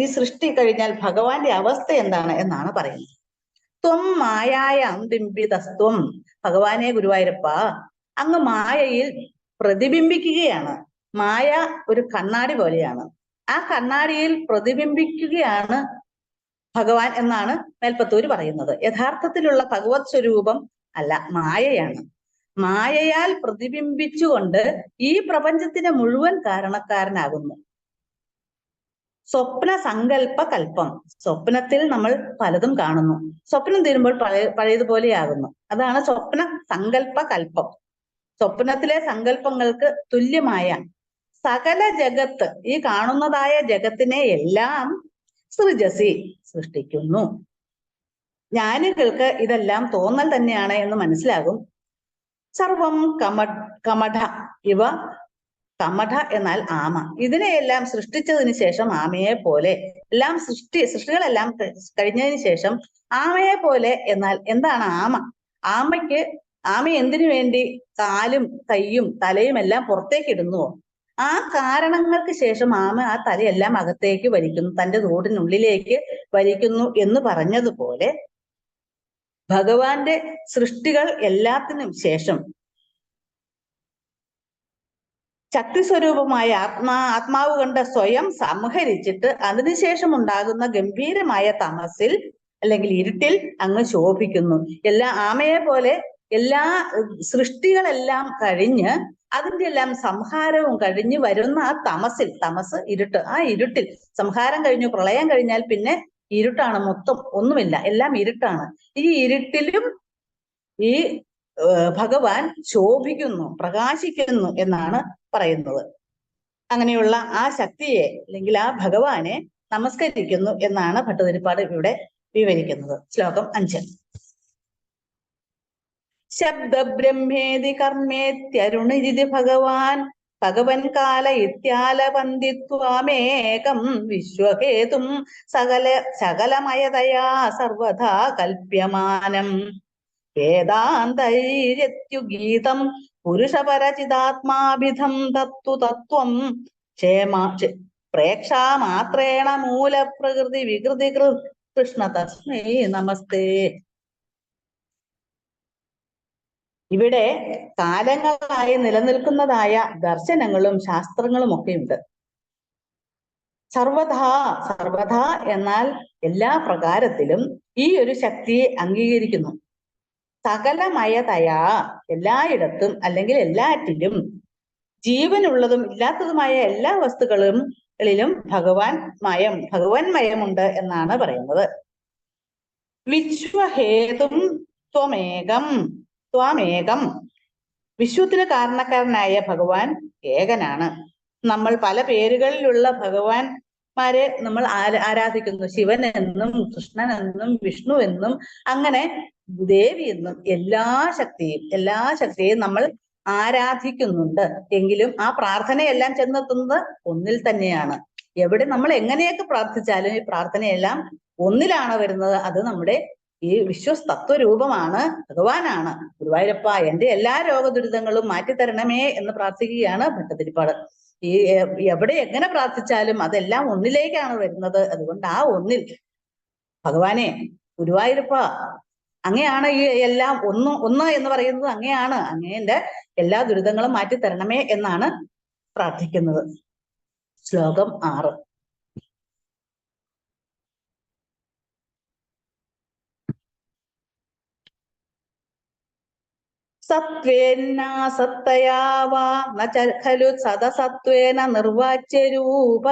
ഈ സൃഷ്ടി കഴിഞ്ഞാൽ ഭഗവാന്റെ അവസ്ഥ എന്താണ് എന്നാണ് പറയുന്നത്. ത്വം മായായാം ബിംബിതസ്ത്വം, ഭഗവാനെ ഗുരുവായൂരപ്പ അങ്ങ് മായയിൽ പ്രതിബിംബിക്കുകയാണ്. മായ ഒരു കണ്ണാടി പോലെയാണ്. ആ കണ്ണാടിയിൽ പ്രതിബിംബിക്കുകയാണ് ഭഗവാൻ എന്നാണ് മേൽപ്പത്തൂര് പറയുന്നത്. യഥാർത്ഥത്തിലുള്ള ഭഗവത് സ്വരൂപം അല്ല, മായയാണ്. മായയാൽ പ്രതിബിംബിച്ചുകൊണ്ട് ഈ പ്രപഞ്ചത്തിന് മുഴുവൻ കാരണക്കാരനാകുന്നു. സ്വപ്ന സങ്കല്പ കൽപ്പം, സ്വപ്നത്തിൽ നമ്മൾ പലതും കാണുന്നു. സ്വപ്നം തീരുമ്പോൾ പഴയതുപോലെയാകുന്നു. അതാണ് സ്വപ്ന സങ്കല്പ കൽപ്പം. സ്വപ്നത്തിലെ സങ്കല്പങ്ങൾക്ക് തുല്യമായ സകല ജഗത്ത്, ഈ കാണുന്നതായ ജഗത്തിനെ എല്ലാം സൃജസി സൃഷ്ടിക്കുന്നു. ജ്ഞാനികൾക്ക് ഇതെല്ലാം തോന്നൽ തന്നെയാണ് എന്ന് മനസ്സിലാകും. സർവം കമഠ ഇവ, കമഠ എന്നാൽ ആമ. ഇതിനെയെല്ലാം സൃഷ്ടിച്ചതിന് ശേഷം ആമയെ പോലെ, എല്ലാം സൃഷ്ടികളെല്ലാം കഴിഞ്ഞതിന് ശേഷം ആമയെ പോലെ. എന്നാൽ എന്താണ് ആമ? ആമ എന്തിനു വേണ്ടി കാലും കൈയും തലയും എല്ലാം പുറത്തേക്ക് ഇടുന്നുവോ? ആ കാരണങ്ങൾക്ക് ശേഷം ആമ ആ തലയെല്ലാം അകത്തേക്ക് വലിക്കുന്നു, തന്റെ തോടിനുള്ളിലേക്ക് വലിക്കുന്നു എന്ന് പറഞ്ഞതുപോലെ ഭഗവാന്റെ സൃഷ്ടികൾ എല്ലാത്തിനും ശക്തി സ്വരൂപമായ ആത്മാവ് കൊണ്ട് സ്വയം സംഹരിച്ചിട്ട് അതിനുശേഷം ഉണ്ടാകുന്ന ഗംഭീരമായ തമസിൽ അല്ലെങ്കിൽ ഇരുട്ടിൽ അങ്ങ് ശോഭിക്കുന്നു. ആമയെ പോലെ എല്ലാ സൃഷ്ടികളെല്ലാം കഴിഞ്ഞ് അതിന്റെ എല്ലാം സംഹാരവും കഴിഞ്ഞ് വരുന്ന ആ തമസ് ഇരുട്ട്, ആ ഇരുട്ടിൽ സംഹാരം കഴിഞ്ഞു, പ്രളയം കഴിഞ്ഞാൽ പിന്നെ ഇരുട്ടാണ്, മൊത്തം ഒന്നുമില്ല, എല്ലാം ഇരുട്ടാണ്. ഈ ഇരുട്ടിലും ഈ ഭഗവാൻ ശോഭിക്കുന്നു, പ്രകാശിക്കുന്നു എന്നാണ് പറയുന്നത്. അങ്ങനെയുള്ള ആ ശക്തിയെ അല്ലെങ്കിൽ ആ ഭഗവാനെ നമസ്കരിക്കുന്നു എന്നാണ് ഭട്ടതിരിപ്പാട് ഇവിടെ വിവരിക്കുന്നത്. ശ്ലോകം 5. ശബ്ദബ്രഹ്മേതി കർമ്മേത്യരുണിരിതി ഭഗവൻ കാല ഇത്യാലപന്തിത്വാമേകം വിശ്വഹേതും സകലമയതയാ സർവഥാ കൽപ്യമാനം വേദാന്തൈര്യത്യുഗീതം പുരുഷപരചിതാത്മാഭിധം തത്വം പ്രേക്ഷാമാത്രേണ മൂലപ്രകൃതി വികൃതി കൃഷ്ണ തസ്മൈ നമസ്തേ. ഇവിടെ കാലങ്ങളായി നിലനിൽക്കുന്നതായ ദർശനങ്ങളും ശാസ്ത്രങ്ങളും ഒക്കെയുണ്ട്. സർവഥാ എന്നാൽ എല്ലാ പ്രകാരത്തിലും ഈ ഒരു ശക്തിയെ അംഗീകരിക്കുന്നു. സകലമയതയാ എല്ലായിടത്തും അല്ലെങ്കിൽ എല്ലാറ്റിലും ജീവനുള്ളതും ഇല്ലാത്തതുമായ എല്ലാ വസ്തുക്കളിലും ഭഗവാൻ മയമുണ്ട് എന്നാണ് പറയുന്നത്. വിശ്വഹേതും ത്വമേകം വിശ്വത്തിന് കാരണക്കാരനായ ഭഗവാൻ ഏകനാണ്. നമ്മൾ പല പേരുകളിലുള്ള ഭഗവാന്മാരെ നമ്മൾ ആരാധിക്കുന്നു. ശിവൻ എന്നും കൃഷ്ണൻ എന്നും വിഷ്ണു എന്നും അങ്ങനെ ദേവി എന്നും എല്ലാ ശക്തിയെയും നമ്മൾ ആരാധിക്കുന്നുണ്ട്. എങ്കിലും ആ പ്രാർത്ഥനയെല്ലാം ചെന്നെത്തുന്നത് ഒന്നിൽ തന്നെയാണ്. എവിടെ നമ്മൾ എങ്ങനെയൊക്കെ പ്രാർത്ഥിച്ചാലും ഈ പ്രാർത്ഥനയെല്ലാം ഒന്നിലാണ് വരുന്നത്. അത് നമ്മുടെ ഈ വിശ്വസ്തത്വരൂപമാണ്, ഭഗവാനാണ്. ഗുരുവായൂരപ്പ എന്റെ എല്ലാ രോഗദുരിതങ്ങളും മാറ്റിത്തരണമേ എന്ന് പ്രാർത്ഥിക്കുകയാണ് ഭട്ടതിരിപ്പാട്. ഈ എവിടെ എങ്ങനെ പ്രാർത്ഥിച്ചാലും അതെല്ലാം ഒന്നിലേക്കാണ് വരുന്നത്. അതുകൊണ്ട് ആ ഒന്നിൽ ഭഗവാനെ ഗുരുവായൂരപ്പ അങ്ങയാണ് ഈ എല്ലാം ഒന്ന് എന്ന് പറയുന്നത് അങ്ങയാണ്. അങ്ങേന്റെ എല്ലാ ദുരിതങ്ങളും മാറ്റിത്തരണമേ എന്നാണ് പ്രാർത്ഥിക്കുന്നത്. ശ്ലോകം 6. സത്വേന്നാസത്തയാ വാ ന ഖലു സദസത്വേന നിർവാച്യരൂപ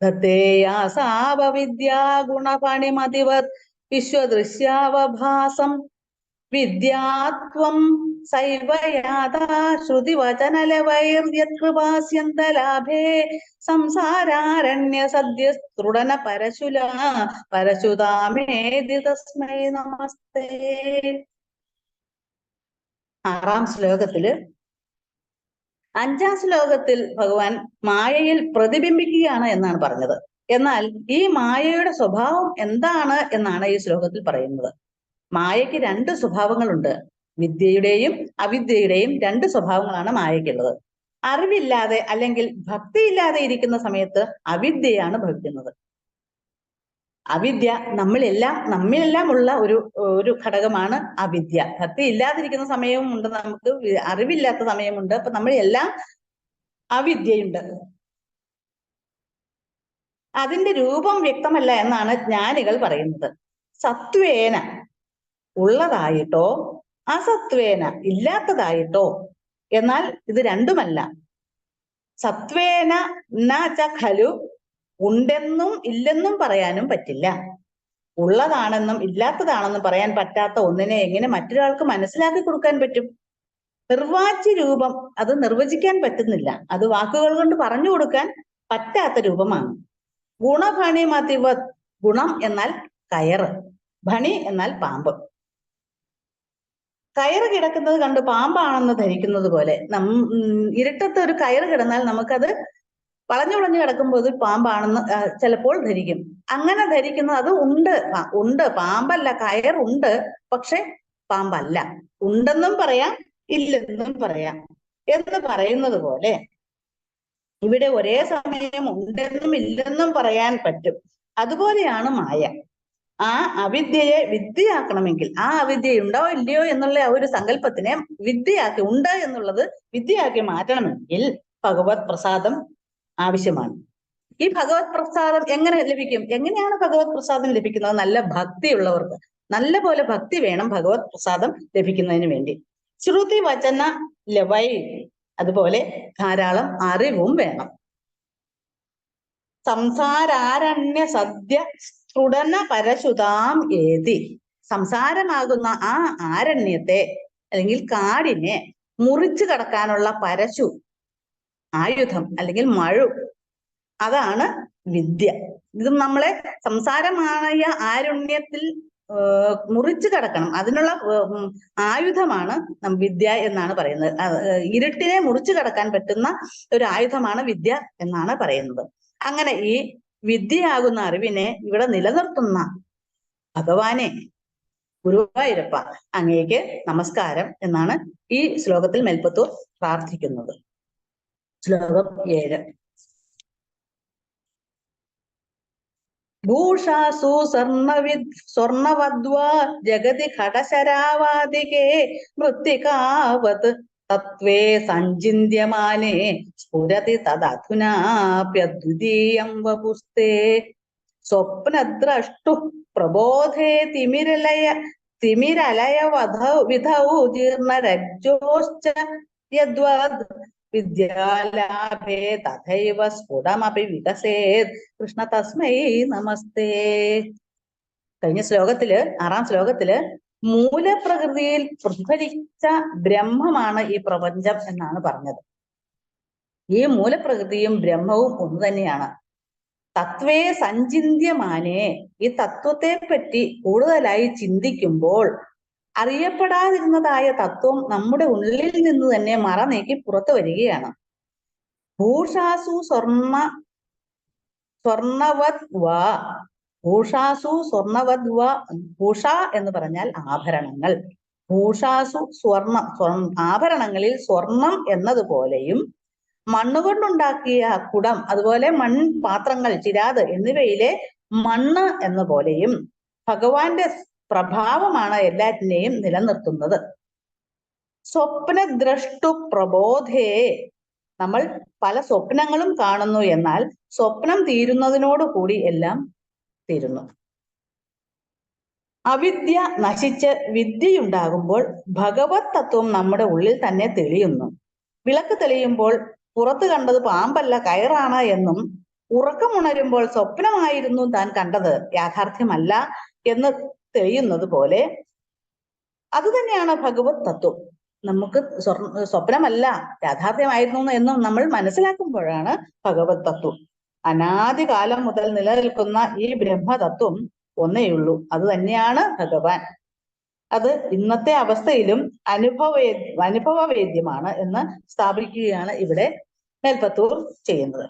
ധത്തേയാസാവവിദ്യാ ഗുണപണിമതിവത് വിശ്വദൃശ്യാവഭാസം വിദ്യാത്വം സൈവ യാഥാ ശ്രുതിവചനലവൈർയത്കൃപാസ്യന്തലാഭേ സംസാരാരണ്യ സദ്യസ്തൃടന പരശുതാമേതി തസ്മൈ നമസ്തേ. 6-ാം ശ്ലോകത്തില് 5-ാം ശ്ലോകത്തിൽ ഭഗവാൻ മായയിൽ പ്രതിബിംബിക്കുകയാണ് എന്നാണ് പറഞ്ഞത്. എന്നാൽ ഈ മായയുടെ സ്വഭാവം എന്താണ് എന്നാണ് ഈ ശ്ലോകത്തിൽ പറയുന്നത്. മായയ്ക്ക് 2 സ്വഭാവങ്ങളുണ്ട്. വിദ്യയുടെയും അവിദ്യയുടെയും 2 സ്വഭാവങ്ങളാണ് മായയ്ക്കുള്ളത്. അറിവില്ലാതെ അല്ലെങ്കിൽ ഭക്തിയില്ലാതെ ഇരിക്കുന്ന സമയത്ത് അവിദ്യയാണ് ഭവിക്കുന്നത്. അവിദ്യ നമ്മിലെല്ലാം ഉള്ള ഒരു ഘടകമാണ് അവിദ്യ. ഭക്തി ഇല്ലാതിരിക്കുന്ന സമയവും ഉണ്ട്, നമുക്ക് അറിവില്ലാത്ത സമയമുണ്ട്. അപ്പൊ നമ്മളെല്ലാം അവിദ്യയുണ്ട്. അതിന്റെ രൂപം വ്യക്തമല്ല എന്നാണ് ജ്ഞാനികൾ പറയുന്നത്. സത്വേന ഉള്ളതായിട്ടോ അസത്വേന ഇല്ലാത്തതായിട്ടോ. എന്നാൽ ഇത് രണ്ടുമല്ല. സത്വേന ന ച ഖലു ഉണ്ടെന്നും ഇല്ലെന്നും പറയാനും പറ്റില്ല. ഉള്ളതാണെന്നും ഇല്ലാത്തതാണെന്നും പറയാൻ പറ്റാത്ത ഒന്നിനെ എങ്ങനെ മറ്റൊരാൾക്ക് മനസ്സിലാക്കി കൊടുക്കാൻ പറ്റും? നിർവാച്യ രൂപം, അത് നിർവചിക്കാൻ പറ്റുന്നില്ല. അത് വാക്കുകൾ കൊണ്ട് പറഞ്ഞു കൊടുക്കാൻ പറ്റാത്ത രൂപമാണ്. ഗുണഭണി മതിവത്, ഗുണം എന്നാൽ കയറ്, ഭണി എന്നാൽ പാമ്പ്. കയറ് കിടക്കുന്നത് കണ്ട് പാമ്പാണെന്ന് ധരിക്കുന്നത് പോലെ ഇരുട്ടത്ത് ഒരു കയറ് കിടന്നാൽ നമുക്കത് വളഞ്ഞു കിടക്കുമ്പോൾ അത് പാമ്പാണെന്ന് ചിലപ്പോൾ ധരിക്കും. അങ്ങനെ ധരിക്കുന്നത് അത് ഉണ്ട് പാമ്പല്ല, കയറുണ്ട്, പക്ഷെ പാമ്പല്ല. ഉണ്ടെന്നും പറയാം ഇല്ലെന്നും പറയാം എന്ന് പറയുന്നത് പോലെ ഇവിടെ ഒരേ സമയം ഉണ്ടെന്നും ഇല്ലെന്നും പറയാൻ പറ്റും. അതുപോലെയാണ് മായ. ആ അവിദ്യയെ വിദ്യയാക്കണമെങ്കിൽ, ആ അവിദ്യ ഉണ്ടോ ഇല്ലയോ എന്നുള്ള ആ ഒരു സങ്കല്പത്തിനെ വിദ്യയാക്കി, ഉണ്ട് എന്നുള്ളത് വിദ്യയാക്കി മാറ്റണമെങ്കിൽ ഭഗവത് പ്രസാദം ആവശ്യമാണ്. ഈ ഭഗവത് പ്രസാദം എങ്ങനെ ലഭിക്കും? എങ്ങനെയാണ് ഭഗവത് പ്രസാദം ലഭിക്കുന്നത്? നല്ല ഭക്തിയുള്ളവർക്ക് നല്ല പോലെ ഭക്തി വേണം ഭഗവത് പ്രസാദം ലഭിക്കുന്നതിന് വേണ്ടി. ശ്രുതി വചന ലവൈ, അതുപോലെ ധാരാളം അറിവും വേണം. സംസാരാരണ്യ സദ്യ സ്ഫുടന പരശുതാം ഏതി, സംസാരമാകുന്ന ആ ആരണ്യത്തെ അല്ലെങ്കിൽ കാടിനെ മുറിച്ചു കടക്കാനുള്ള പരശു, ആയുധം അല്ലെങ്കിൽ മഴു അതാണ് വിദ്യ. ഇത് നമ്മളെ സംസാരമായ ആരുണ്യത്തിൽ മുറിച്ചു കടക്കണം. അതിനുള്ള ആയുധമാണ് വിദ്യ എന്നാണ് പറയുന്നത്. ഇരുട്ടിനെ മുറിച്ചു കടക്കാൻ പറ്റുന്ന ഒരു ആയുധമാണ് വിദ്യ എന്നാണ് പറയുന്നത്. അങ്ങനെ ഈ വിദ്യയാകുന്ന അറിവിനെ ഇവിടെ നിലനിർത്തുന്ന ഭഗവാനെ, ഗുരുവായൂരപ്പ അങ്ങേക്ക് നമസ്കാരം എന്നാണ് ഈ ശ്ലോകത്തിൽ മേൽപ്പത്തൂർ പ്രാർത്ഥിക്കുന്നത്. ശ്ലോകം 7. ഭൂഷാസു സ്വർണവദ്വാ ജഗതി ഘടശരാവാദികേ മൃത്തികാവത് തത്വേ സഞ്ചിന്യമാനേ സ്ഫുരതി തദധുനാപ്യദ്വിതീയം വപുസ്തേ സ്വപ്നദ്രഷ്ടു പ്രബോധേ തിമിരലയ വിധൗ ജീർണരജ്ജോശ്ച യദ്വദ് വിദ്യാലാഭേ തഥൈവ സ്ഫുടമപി വികസേത് കൃഷ്ണ തസ്മൈ നമസ്തേ. കഴിഞ്ഞ ശ്ലോകത്തില് 6-ാം ശ്ലോകത്തില് മൂലപ്രകൃതിയിൽ പ്രതിഫലിച്ച ബ്രഹ്മമാണ് ഈ പ്രപഞ്ചം എന്നാണ് പറഞ്ഞത്. ഈ മൂലപ്രകൃതിയും ബ്രഹ്മവും ഒന്ന് തന്നെയാണ്. തത്വേ സഞ്ചിന്യമാനേ, ഈ തത്വത്തെ പറ്റി കൂടുതലായി ചിന്തിക്കുമ്പോൾ അറിയപ്പെടാതിരുന്നതായ തത്വം നമ്മുടെ ഉള്ളിൽ നിന്ന് തന്നെ മറ നീക്കി പുറത്തു വരികയാണ്. ഭൂഷാസു സ്വർണവത് വാ, ഭൂഷാസു സ്വർണവത് വാ. ഭൂഷ എന്ന് പറഞ്ഞാൽ ആഭരണങ്ങൾ. ഭൂഷാസു ആഭരണങ്ങളിൽ സ്വർണം എന്നതുപോലെയും മണ്ണുകൊണ്ടുണ്ടാക്കിയ കുടം, അതുപോലെ മൺപാത്രങ്ങൾ, ചിരാത് എന്നിവയിലെ മണ്ണ് എന്ന പോലെയും ഭഗവാന്റെ പ്രഭാവമാണ് എല്ലാറ്റിനെയും നിലനിർത്തുന്നത്. സ്വപ്നദ്രഷ്ടു പ്രബോധേ, നമ്മൾ പല സ്വപ്നങ്ങളും കാണുന്നു, എന്നാൽ സ്വപ്നം തീരുന്നതിനോടുകൂടി എല്ലാം തീരുന്നു. അവിദ്യ നശിച്ച് വിദ്യയുണ്ടാകുമ്പോൾ ഭഗവത് തത്വം നമ്മുടെ ഉള്ളിൽ തന്നെ തെളിയുന്നു. വിളക്ക് തെളിയുമ്പോൾ പുറത്ത് കണ്ടത് പാമ്പല്ല കയറാണ് എന്നും, ഉറക്കമുണരുമ്പോൾ സ്വപ്നമായിരുന്നു താൻ കണ്ടത് യാഥാർത്ഥ്യമല്ല എന്ന് തെളിയുന്നത് പോലെ അത് തന്നെയാണ് ഭഗവത് തത്വം. നമുക്ക് സ്വപ്നമല്ല യാഥാർത്ഥ്യമായിരുന്നു എന്നും നമ്മൾ മനസ്സിലാക്കുമ്പോഴാണ് ഭഗവത് തത്വം. അനാദികാലം മുതൽ നിലനിൽക്കുന്ന ഈ ബ്രഹ്മതത്വം ഒന്നേയുള്ളൂ, അത് തന്നെയാണ് ഭഗവാൻ. അത് ഇന്നത്തെ അവസ്ഥയിലും അനുഭവവേദ്യമാണ് എന്ന് സ്ഥാപിക്കുകയാണ് ഇവിടെ മേൽപ്പത്തൂർ ചെയ്യുന്നത്.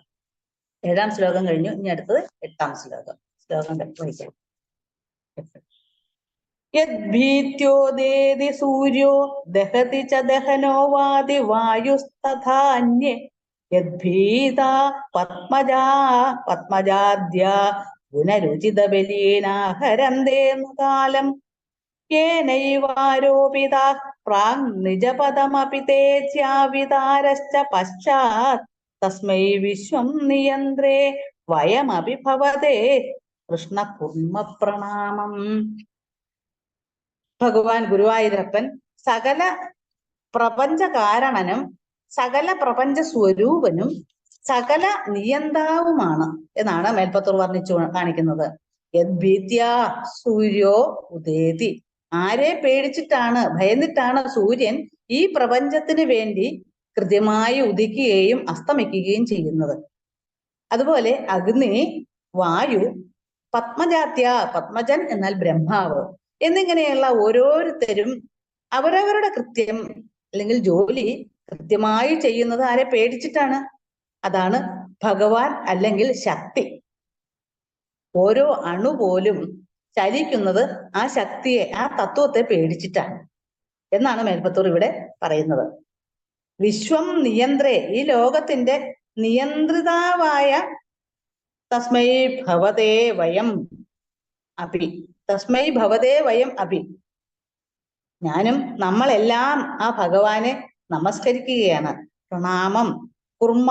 7-ാം ശ്ലോകം കഴിഞ്ഞു. ഇനി അടുത്തത് 8-ാം ശ്ലോകം. ശ്ലോകം വായിക്കാം. യദ്ഭീത്യോദേതി സൂര്യോ ദഹതി ച ദഹനോ വാതി വായുസ്തഥാന്യേ യദ്ഭീതാ പത്മജാദ്യ ഗുണരുചിത ബലീനാഹരന്തേന്നു കാലം യേനൈവാരോപിതാ പ്രാങ് നിജപദമപി തേജ്യാവിതാരശ്ച പശ്ചാത് തസ്മൈ വിശ്വം നിയന്ത്രേ വയമപി ഭവതേ കൃഷ്ണ കുർമ്മ പ്രണാമം. ഭഗവാൻ ഗുരുവായൂരപ്പൻ സകല പ്രപഞ്ച കാരണനും സകല പ്രപഞ്ച സ്വരൂപനും സകല നിയന്താവുമാണ് എന്നാണ് മേൽപ്പത്തൂർ വർണ്ണിച്ചു കാണിക്കുന്നത്. യദ്ഭീത്യ സൂര്യോ ഉദേതി, ആരെ പേടിച്ചിട്ടാണ്, ഭയന്നിട്ടാണ് സൂര്യൻ ഈ പ്രപഞ്ചത്തിന് വേണ്ടി കൃത്യമായി ഉദിക്കുകയും അസ്തമിക്കുകയും ചെയ്യുന്നത്. അതുപോലെ അഗ്നി, വായു, പത്മജാത്യ, പത്മജൻ എന്നാൽ ബ്രഹ്മാവ് എന്നിങ്ങനെയുള്ള ഓരോരുത്തരും അവരവരുടെ കൃത്യം അല്ലെങ്കിൽ ജോലി കൃത്യമായി ചെയ്യുന്നത് ആരെ പേടിച്ചിട്ടാണ്? അതാണ് ഭഗവാൻ അല്ലെങ്കിൽ ശക്തി. ഓരോ അണു പോലും ചലിക്കുന്നത് ആ ശക്തിയെ, ആ തത്വത്തെ പേടിച്ചിട്ടാണ് എന്നാണ് മേൽപ്പത്തൂർ ഇവിടെ പറയുന്നത്. വിശ്വം നിയന്ത്രേ, ഈ ലോകത്തിന്റെ നിയന്ത്രിതാവായ തസ്മൈ ഭവതേ വയം അപി, തസ്മൈ ഭവതേ വയം അപി, ഞാനും നമ്മളെല്ലാം ആ ഭഗവാനെ നമസ്കരിക്കുകയാണ്. പ്രണാമം കുർമ്മ,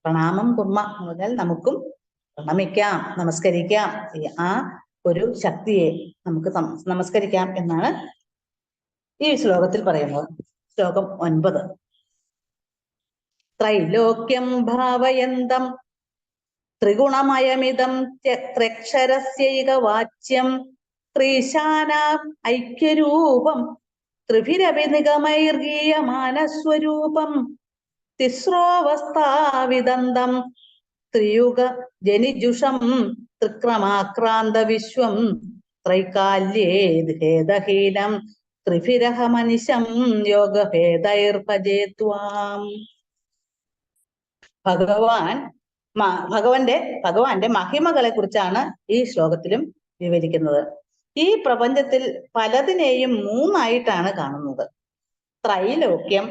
പ്രണാമം കുർമ്മ എന്ന് പറഞ്ഞാൽ നമുക്കും പ്രണമിക്കാം, നമസ്കരിക്കാം. ആ ഒരു ശക്തിയെ നമുക്ക് നമസ്കരിക്കാം എന്നാണ് ഈ ശ്ലോകത്തിൽ പറയുന്നത്. ശ്ലോകം 9. ത്രൈലോക്യം ഭാവയന്തം ത്രിഗുണമയമിതം ത്രക്ഷരസ്യൈകവാച്യം ത്രീശാന ഐക്യരൂപം ത്രിഭിരഭിനിഗമൈർഗീയമാനസ്വരൂപം തിസ്രോവസ്ഥാവിദന്തം ത്രിയുഗ ജനിജുഷം ത്രിക്രമാക്രാന്ത വിശ്വം ത്രൈകാല്യേ ഭേദഹീനം ത്രിഭിരഹമനിശം യോഗഭേദൈർഭജേത്വാം. ഭഗവാന്റെ മഹിമകളെ കുറിച്ചാണ് ഈ ശ്ലോകത്തിലും വിവരിക്കുന്നത്. ഈ പ്രപഞ്ചത്തിൽ പലതിനെയും മൂന്നായിട്ടാണ് കാണുന്നത്. ത്രൈലോക്യം,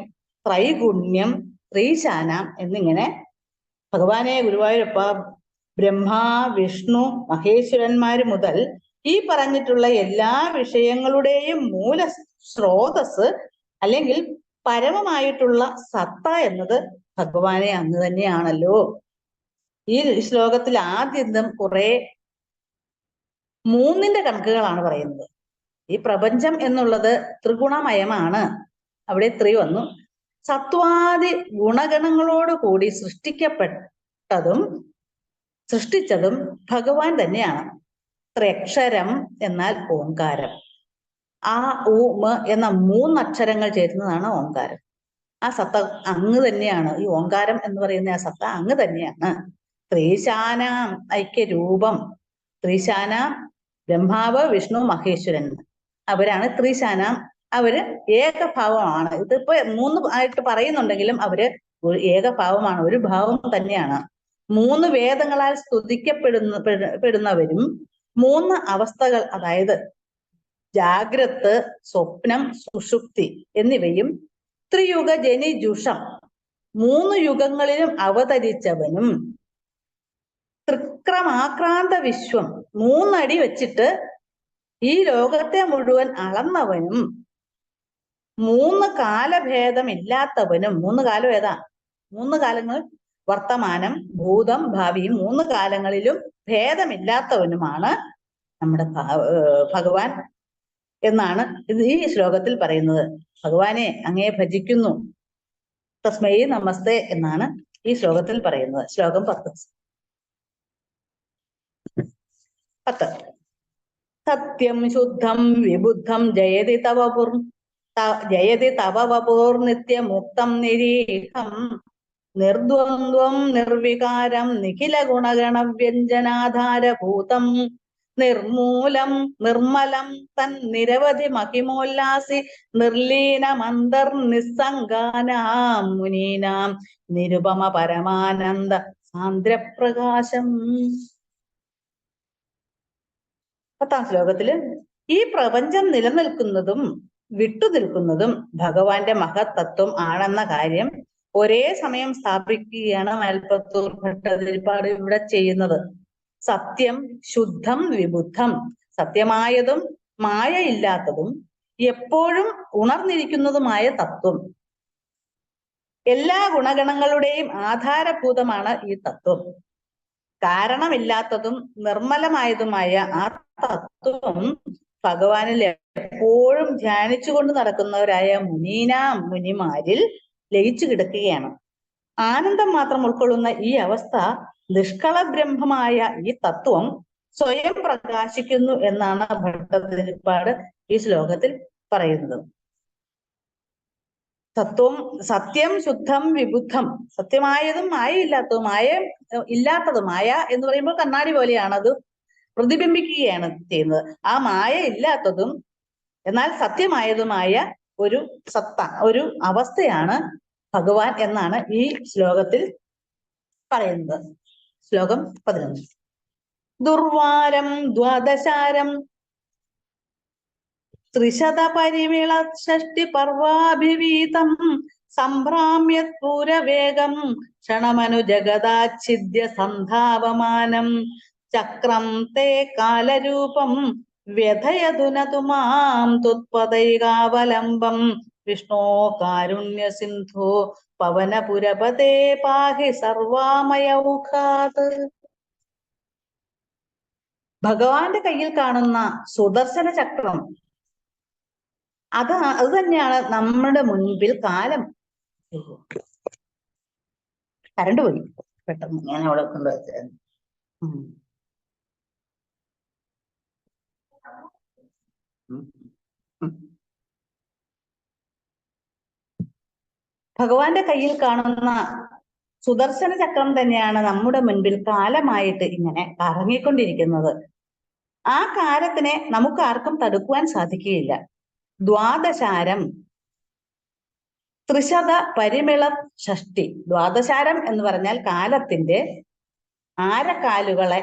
ത്രൈഗുണ്യം, ത്രീശാനം എന്നിങ്ങനെ ഭഗവാനെ ഗുരുവായൂരപ്പ, ബ്രഹ്മ, വിഷ്ണു, മഹേശ്വരന്മാര് മുതൽ ഈ പറഞ്ഞിട്ടുള്ള എല്ലാ വിഷയങ്ങളുടെയും മൂല സ്രോതസ് അല്ലെങ്കിൽ പരമമായിട്ടുള്ള സത്ത എന്നത് ഭഗവാനെ അങ്ങ് തന്നെയാണല്ലോ. ഈ ശ്ലോകത്തിൽ ആദ്യം കുറെ മൂന്നിന്റെ കണക്കുകളാണ് പറയുന്നത്. ഈ പ്രപഞ്ചം എന്നുള്ളത് ത്രിഗുണമയമാണ്. അവിടെ ത്രി വന്നു. സത്വാദി ഗുണഗണങ്ങളോട് കൂടി സൃഷ്ടിച്ചതും ഭഗവാൻ തന്നെയാണ്. ത്രയക്ഷരം എന്നാൽ ഓങ്കാരം. ആ ഉ മ എന്ന മൂന്നക്ഷരങ്ങൾ ചേരുന്നതാണ് ഓങ്കാരം. ആ സത്ത അങ്ങ് തന്നെയാണ്. ഈ ഓങ്കാരം എന്ന് പറയുന്ന ആ സത്ത അങ്ങ് തന്നെയാണ്. ത്രീശാനാം ഐക്യരൂപം. ത്രീശാനാം ബ്രഹ്മാവ്, വിഷ്ണു, മഹേശ്വരൻ, അവരാണ് ത്രിശാനാം. അവര് ഏകഭാവമാണ്. ഇതിപ്പോ മൂന്ന് ആയിട്ട് പറയുന്നുണ്ടെങ്കിലും അവര് ഏകഭാവമാണ്, ഒരു ഭാവം തന്നെയാണ്. മൂന്ന് വേദങ്ങളാൽ സ്തുതിക്കപ്പെടുന്നവരും മൂന്ന് അവസ്ഥകൾ, അതായത് ജാഗ്രത്, സ്വപ്നം, സുഷുപ്തി എന്നിവയും ത്രിയുഗ ജനിജുഷം, മൂന്ന് യുഗങ്ങളിലും അവതരിച്ചവനും ത്രിക്രമാക്രാന്ത വിശ്വം, മൂന്നടി വെച്ചിട്ട് ഈ ലോകത്തെ മുഴുവൻ അളന്നവനും മൂന്ന് കാലഭേദമില്ലാത്തവനും. മൂന്ന് കാലം ഏതാ? മൂന്ന് കാലങ്ങൾ വർത്തമാനം, ഭൂതം, ഭാവിയും മൂന്ന് കാലങ്ങളിലും ഭേദമില്ലാത്തവനുമാണ് നമ്മുടെ ഭഗവാൻ എന്നാണ് ഈ ശ്ലോകത്തിൽ പറയുന്നത്. ഭഗവാനെ അങ്ങേ ഭജിക്കുന്നു, തസ്മൈ നമസ്തേ എന്നാണ് ഈ ശ്ലോകത്തിൽ പറയുന്നത്. ശ്ലോകം 10. സത്യം ശുദ്ധം വിബുദ്ധം ജയതി തവ വപുർ നിത്യമുക്തം നിരീഹം നിർദ്വന്ദ്വം നിർവികാരം നിഖില ഗുണഗണ വ്യഞ്ജനാധാരഭൂതം നിർമൂലം നിർമ്മലം തൻ നിരവധി മഹിമോല്ലാസി നിർലീനമന്തർ നിസ്സംഗാനാം മുനീനാം നിരുപമ പരമാനന്ദ സാന്ദ്രപ്രകാശം. 10ാം ശ്ലോകത്തില് ഈ പ്രപഞ്ചം നിലനിൽക്കുന്നതും വിട്ടുനിൽക്കുന്നതും ഭഗവാന്റെ മഹത്തത്വം ആണെന്ന കാര്യം ഒരേ സമയം സ്ഥാപിക്കുകയാണ് മേൽപ്പത്തൂർ ഭട്ടതിരിപ്പാട് ഇവിടെ ചെയ്യുന്നത്. സത്യം ശുദ്ധം വിബുദ്ധം, സത്യമായതും മായയില്ലാത്തതും എപ്പോഴും ഉണർന്നിരിക്കുന്നതുമായ തത്വം. എല്ലാ ഗുണഗണങ്ങളുടെയും ആധാരഭൂതമാണ് ഈ തത്വം. കാരണമില്ലാത്തതും നിർമ്മലമായതുമായ ആ തത്വം ഭഗവാനിൽ എപ്പോഴും ധ്യാനിച്ചുകൊണ്ട് നടക്കുന്നവരായ മുനിമാരിൽ ലയിച്ചു കിടക്കുകയാണ്. ആനന്ദം മാത്രം ഉൾക്കൊള്ളുന്ന ഈ അവസ്ഥ, നിഷ്കള ബ്രഹ്മമായ ഈ തത്വം സ്വയം പ്രകാശിക്കുന്നു എന്നാണ് ഭട്ടതിരിപ്പാട് ഈ ശ്ലോകത്തിൽ പറയുന്നത്. സത്യം ശുദ്ധം വിബുദ്ധം, സത്യമായതും മായയില്ലാത്തതും. ഇല്ലാത്തതുമായ എന്ന് പറയുമ്പോൾ കണ്ണാടി പോലെയാണ്, അത് പ്രതിബിംബിക്കുകയാണ് ചെയ്യുന്നത്. ആ മായ ഇല്ലാത്തതും എന്നാൽ സത്യമായതുമായ ഒരു സത്ത, ഒരു അവസ്ഥയാണ് ഭഗവാൻ എന്നാണ് ഈ ശ്ലോകത്തിൽ പറയുന്നത്. ശ്ലോകം 11. ദുർവാരം ദ്വാദശാരം ത്രിശത പരിമിള ഷഷ്ടി പർവാഭിവീതം സംഭ്രാമ്യത്പൂരവേഗം ക്ഷണമനു ജഗദാച്ഛിദ്യ സന്ധാവമാനം ചക്രം തേ കാലരൂപം വ്യഥയതുനതു മാം തുത്പദൈകാവലംബം വിഷ്ണോ കാരുണ്യ സിന്ധോ പവനപുരപതേ പാഹി സർവാമയൗഖാത്. ഭഗവാന്റെ കയ്യിൽ കാണുന്ന സുദർശന ചക്രം, അത് തന്നെയാണ് നമ്മുടെ മുൻപിൽ കാലം. കരണ്ട് പോയി പെട്ടെന്ന്, ഞാൻ അവിടെ കൊണ്ടുവച്ചത്. ഭഗവാന്റെ കയ്യിൽ കാണുന്ന സുദർശന ചക്രം തന്നെയാണ് നമ്മുടെ മുൻപിൽ കാലമായിട്ട് ഇങ്ങനെ കറങ്ങിക്കൊണ്ടിരിക്കുന്നത്. ആ കാലത്തിനെ നമുക്ക് ആർക്കും തടുക്കുവാൻ സാധിക്കുകയില്ല. ദ്വാദശാരം ത്രിശത പരിമിള ഷഷ്ടി. ദ്വാദശാരം എന്ന് പറഞ്ഞാൽ കാലത്തിന്റെ ആരക്കാലുകളെ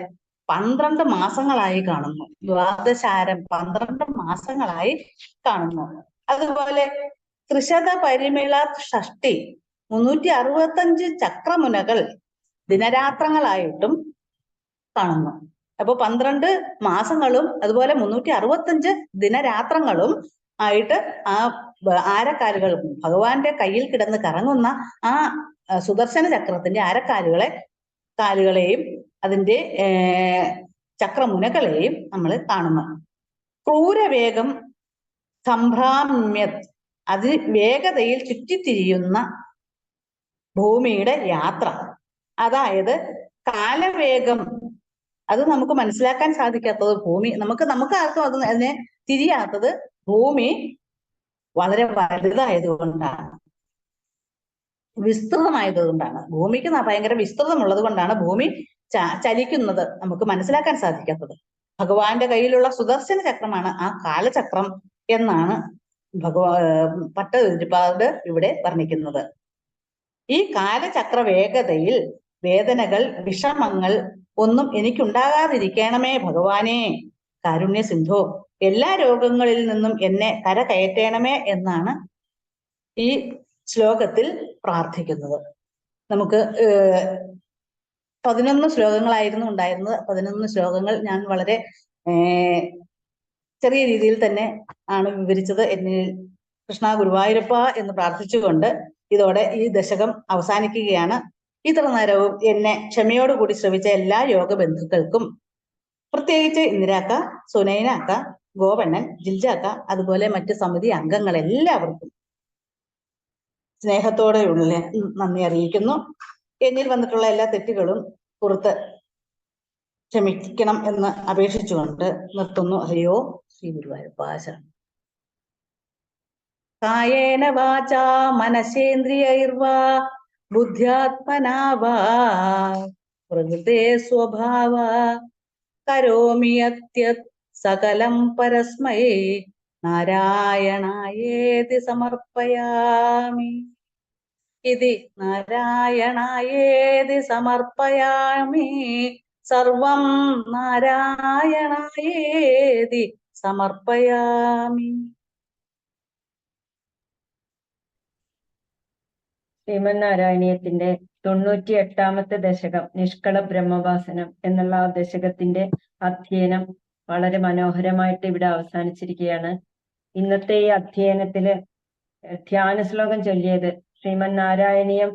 12 മാസങ്ങളായി കാണുന്നു. ദ്വാദശാരം 12 മാസങ്ങളായി കാണുന്നു. അതുപോലെ ത്രിശത പരിമിള ഷഷ്ടി 365 ചക്രമുനകൾ ദിനരാത്രങ്ങളായിട്ടും കാണുന്നു. അപ്പൊ 12 മാസങ്ങളും അതുപോലെ 365 ദിനരാത്രങ്ങളും ആയിട്ട് ആ ആരക്കാലുകൾ ഭഗവാന്റെ കയ്യിൽ കിടന്ന് കറങ്ങുന്ന ആ സുദർശന ചക്രത്തിന്റെ കാലുകളെയും അതിന്റെ ചക്രമുനകളെയും നമ്മൾ കാണുന്നു. ക്രൂരവേഗം സംഭ്രാമ്യ, അത് വേഗതയിൽ ചുറ്റിത്തിരിയുന്ന ഭൂമിയുടെ യാത്ര. അതായത് കാലവേഗം അത് നമുക്ക് മനസ്സിലാക്കാൻ സാധിക്കാത്തത് ഭൂമി നമുക്ക് ആർക്കും അതിനെ തിരിയാത്തത് ഭൂമി വളരെ വലുതായതുകൊണ്ടാണ്, വിസ്തൃതമായതുകൊണ്ടാണ്. ഭൂമിക്ക് ഭയങ്കര വിസ്തൃതമുള്ളത് കൊണ്ടാണ് ഭൂമി ചലിക്കുന്നത് നമുക്ക് മനസ്സിലാക്കാൻ സാധിക്കാത്തത്. ഭഗവാന്റെ കയ്യിലുള്ള സുദർശന ചക്രമാണ് ആ കാലചക്രം എന്നാണ് ഭട്ടതിരിപ്പാട് ഇവിടെ വർണ്ണിക്കുന്നത്. ഈ കാലചക്ര വേഗതയിൽ വേദനകൾ, വിഷമങ്ങൾ ഒന്നും എനിക്കുണ്ടാകാതിരിക്കണമേ ഭഗവാനെ, കാരുണ്യ സിന്ധു. എല്ലാ രോഗങ്ങളിൽ നിന്നും എന്നെ കരകയറ്റണമേ എന്നാണ് ഈ ശ്ലോകത്തിൽ പ്രാർത്ഥിക്കുന്നത്. നമുക്ക് 11 ശ്ലോകങ്ങളായിരുന്നു ഉണ്ടായിരുന്നത്. 11 ശ്ലോകങ്ങൾ ഞാൻ വളരെ ചെറിയ രീതിയിൽ തന്നെ ആണ് വിവരിച്ചത്. എന്നിൽ കൃഷ്ണ ഗുരുവായൂരപ്പ എന്ന് പ്രാർത്ഥിച്ചുകൊണ്ട് ഇതോടെ ഈ ദശകം അവസാനിക്കുകയാണ്. ഇത്ര നേരവും എന്നെ ക്ഷമയോടുകൂടി ശ്രവിച്ച എല്ലാ യോഗ ബന്ധുക്കൾക്കും, പ്രത്യേകിച്ച് ഇന്ദിരാക്ക, സുനൈനാക്ക, ഗോപണ്ണൻ, ജിൽജാക്ക, അതുപോലെ മറ്റ് സമിതി അംഗങ്ങൾ എല്ലാവർക്കും സ്നേഹത്തോടെയുള്ള നന്ദി അറിയിക്കുന്നു. എന്നിൽ വന്നിട്ടുള്ള എല്ലാ തെറ്റുകളും പുറത്ത് ക്ഷമിക്കണം എന്ന് അപേക്ഷിച്ചുകൊണ്ട് നിർത്തുന്നു. ഹരിയോ ശ്രീ ഗുരുവായൂരപ്പ ശരണം. കായേന വാചാ മനസേന്ദ്രിയൈർവാ ബുദ്ധ്യാത്മനാ വാ പ്രകൃതേ സ്വഭാവ കരോമി യത്യത് സകലം പരസ്മൈ നാരായണായേതി സമർപ്പയാമി. ഇതി നാരായണായേതി സമർപ്പയാമി. സർവം നാരായണായേതി സമർപ്പയാമി. ശ്രീമന്നാരായണീയത്തിന്റെ 98ാമത്തെ ദശകം നിഷ്കള ബ്രഹ്മോപാസനം എന്നുള്ള ആ ദശകത്തിന്റെ അധ്യയനം വളരെ മനോഹരമായിട്ട് ഇവിടെ അവസാനിച്ചിരിക്കുകയാണ്. ഇന്നത്തെ ഈ അധ്യയനത്തില് ധ്യാന ശ്ലോകം ചൊല്ലിയത് ശ്രീമന്നാരായണീയം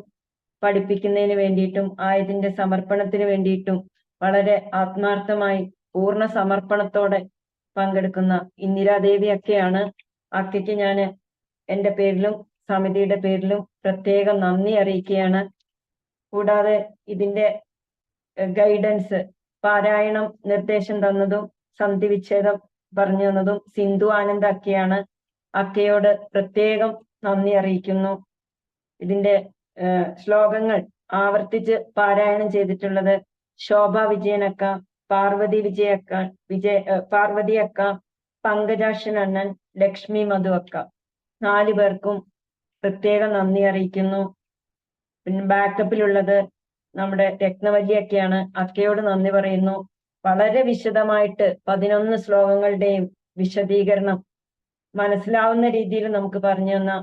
പഠിപ്പിക്കുന്നതിന് വേണ്ടിയിട്ടും ആയതിന്റെ സമർപ്പണത്തിന് വേണ്ടിയിട്ടും വളരെ ആത്മാർത്ഥമായി പൂർണ്ണ സമർപ്പണത്തോടെ പങ്കെടുക്കുന്ന ഇന്ദിരാദേവി ഒക്കെയാണ്. അക്കയ്ക്ക് ഞാൻ എൻ്റെ പേരിലും സമിതിയുടെ പേരിലും പ്രത്യേകം നന്ദി അറിയിക്കുകയാണ്. കൂടാതെ ഇതിന്റെ ഗൈഡൻസ്, പാരായണം നിർദ്ദേശം തന്നതും സന്ധി വിച്ഛേദം പറഞ്ഞു തന്നതും സിന്ധു ആനന്ദ് അക്കയാണ്. അക്കയോട് പ്രത്യേകം നന്ദി അറിയിക്കുന്നു. ഇതിന്റെ ശ്ലോകങ്ങൾ ആവർത്തിച്ച് പാരായണം ചെയ്തിട്ടുള്ളത് ശോഭ വിജയനക്ക, പാർവതി അക്ക, പങ്കജാക്ഷൻ അണ്ണൻ, ലക്ഷ്മി മധു അക്ക, 4 പേർക്കും പ്രത്യേകം നന്ദി അറിയിക്കുന്നു. പിന്നെ ബാക്കപ്പിലുള്ളത് നമ്മുടെ രത്നവല്ലി അക്കയാണ്. അക്കയോട് നന്ദി പറയുന്നു. വളരെ വിശദമായിട്ട് 11 ശ്ലോകങ്ങളുടെയും വിശദീകരണം മനസ്സിലാവുന്ന രീതിയിൽ നമുക്ക് പറഞ്ഞു തന്ന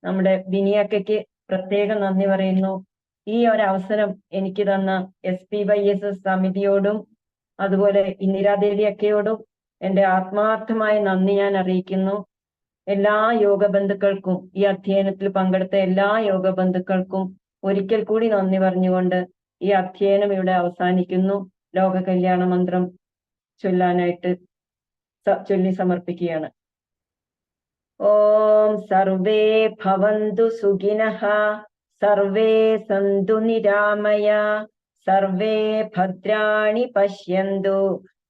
നമ്മുടെ ബിനിയക്കയ്ക്ക് പ്രത്യേകം നന്ദി പറയുന്നു. ഈ ഒരു അവസരം എനിക്ക് തന്ന SPYSS സമിതിയോടും അതുപോലെ ഇന്ദിരാദേവി അക്കയോടും എൻ്റെ ആത്മാർത്ഥമായ നന്ദി ഞാൻ അറിയിക്കുന്നു. എല്ലാ യോഗ ബന്ധുക്കൾക്കും, ഈ അധ്യയനത്തിൽ പങ്കെടുത്ത എല്ലാ യോഗ ബന്ധുക്കൾക്കും ഒരിക്കൽ കൂടി നന്ദി പറഞ്ഞുകൊണ്ട് ഈ അധ്യയനം ഇവിടെ അവസാനിക്കുന്നു. ലോക കല്യാണ മന്ത്രം ചൊല്ലാനായിട്ട് ചൊല്ലി സമർപ്പിക്കുകയാണ്. ഓം സർവേ ഭവന്തു സുഖിനഃ, സർവേ സന്തു നിരാമയ, സർവേ ഭദ്രാണി പശ്യന്തു,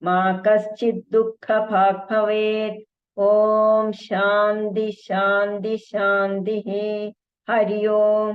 മാ കശ്ചിത് ദുഃഖഭാഗ് ഭവേത്. ഓം ശാന്തി ശാന്തി ശാന്തി. ഹരി ഓം.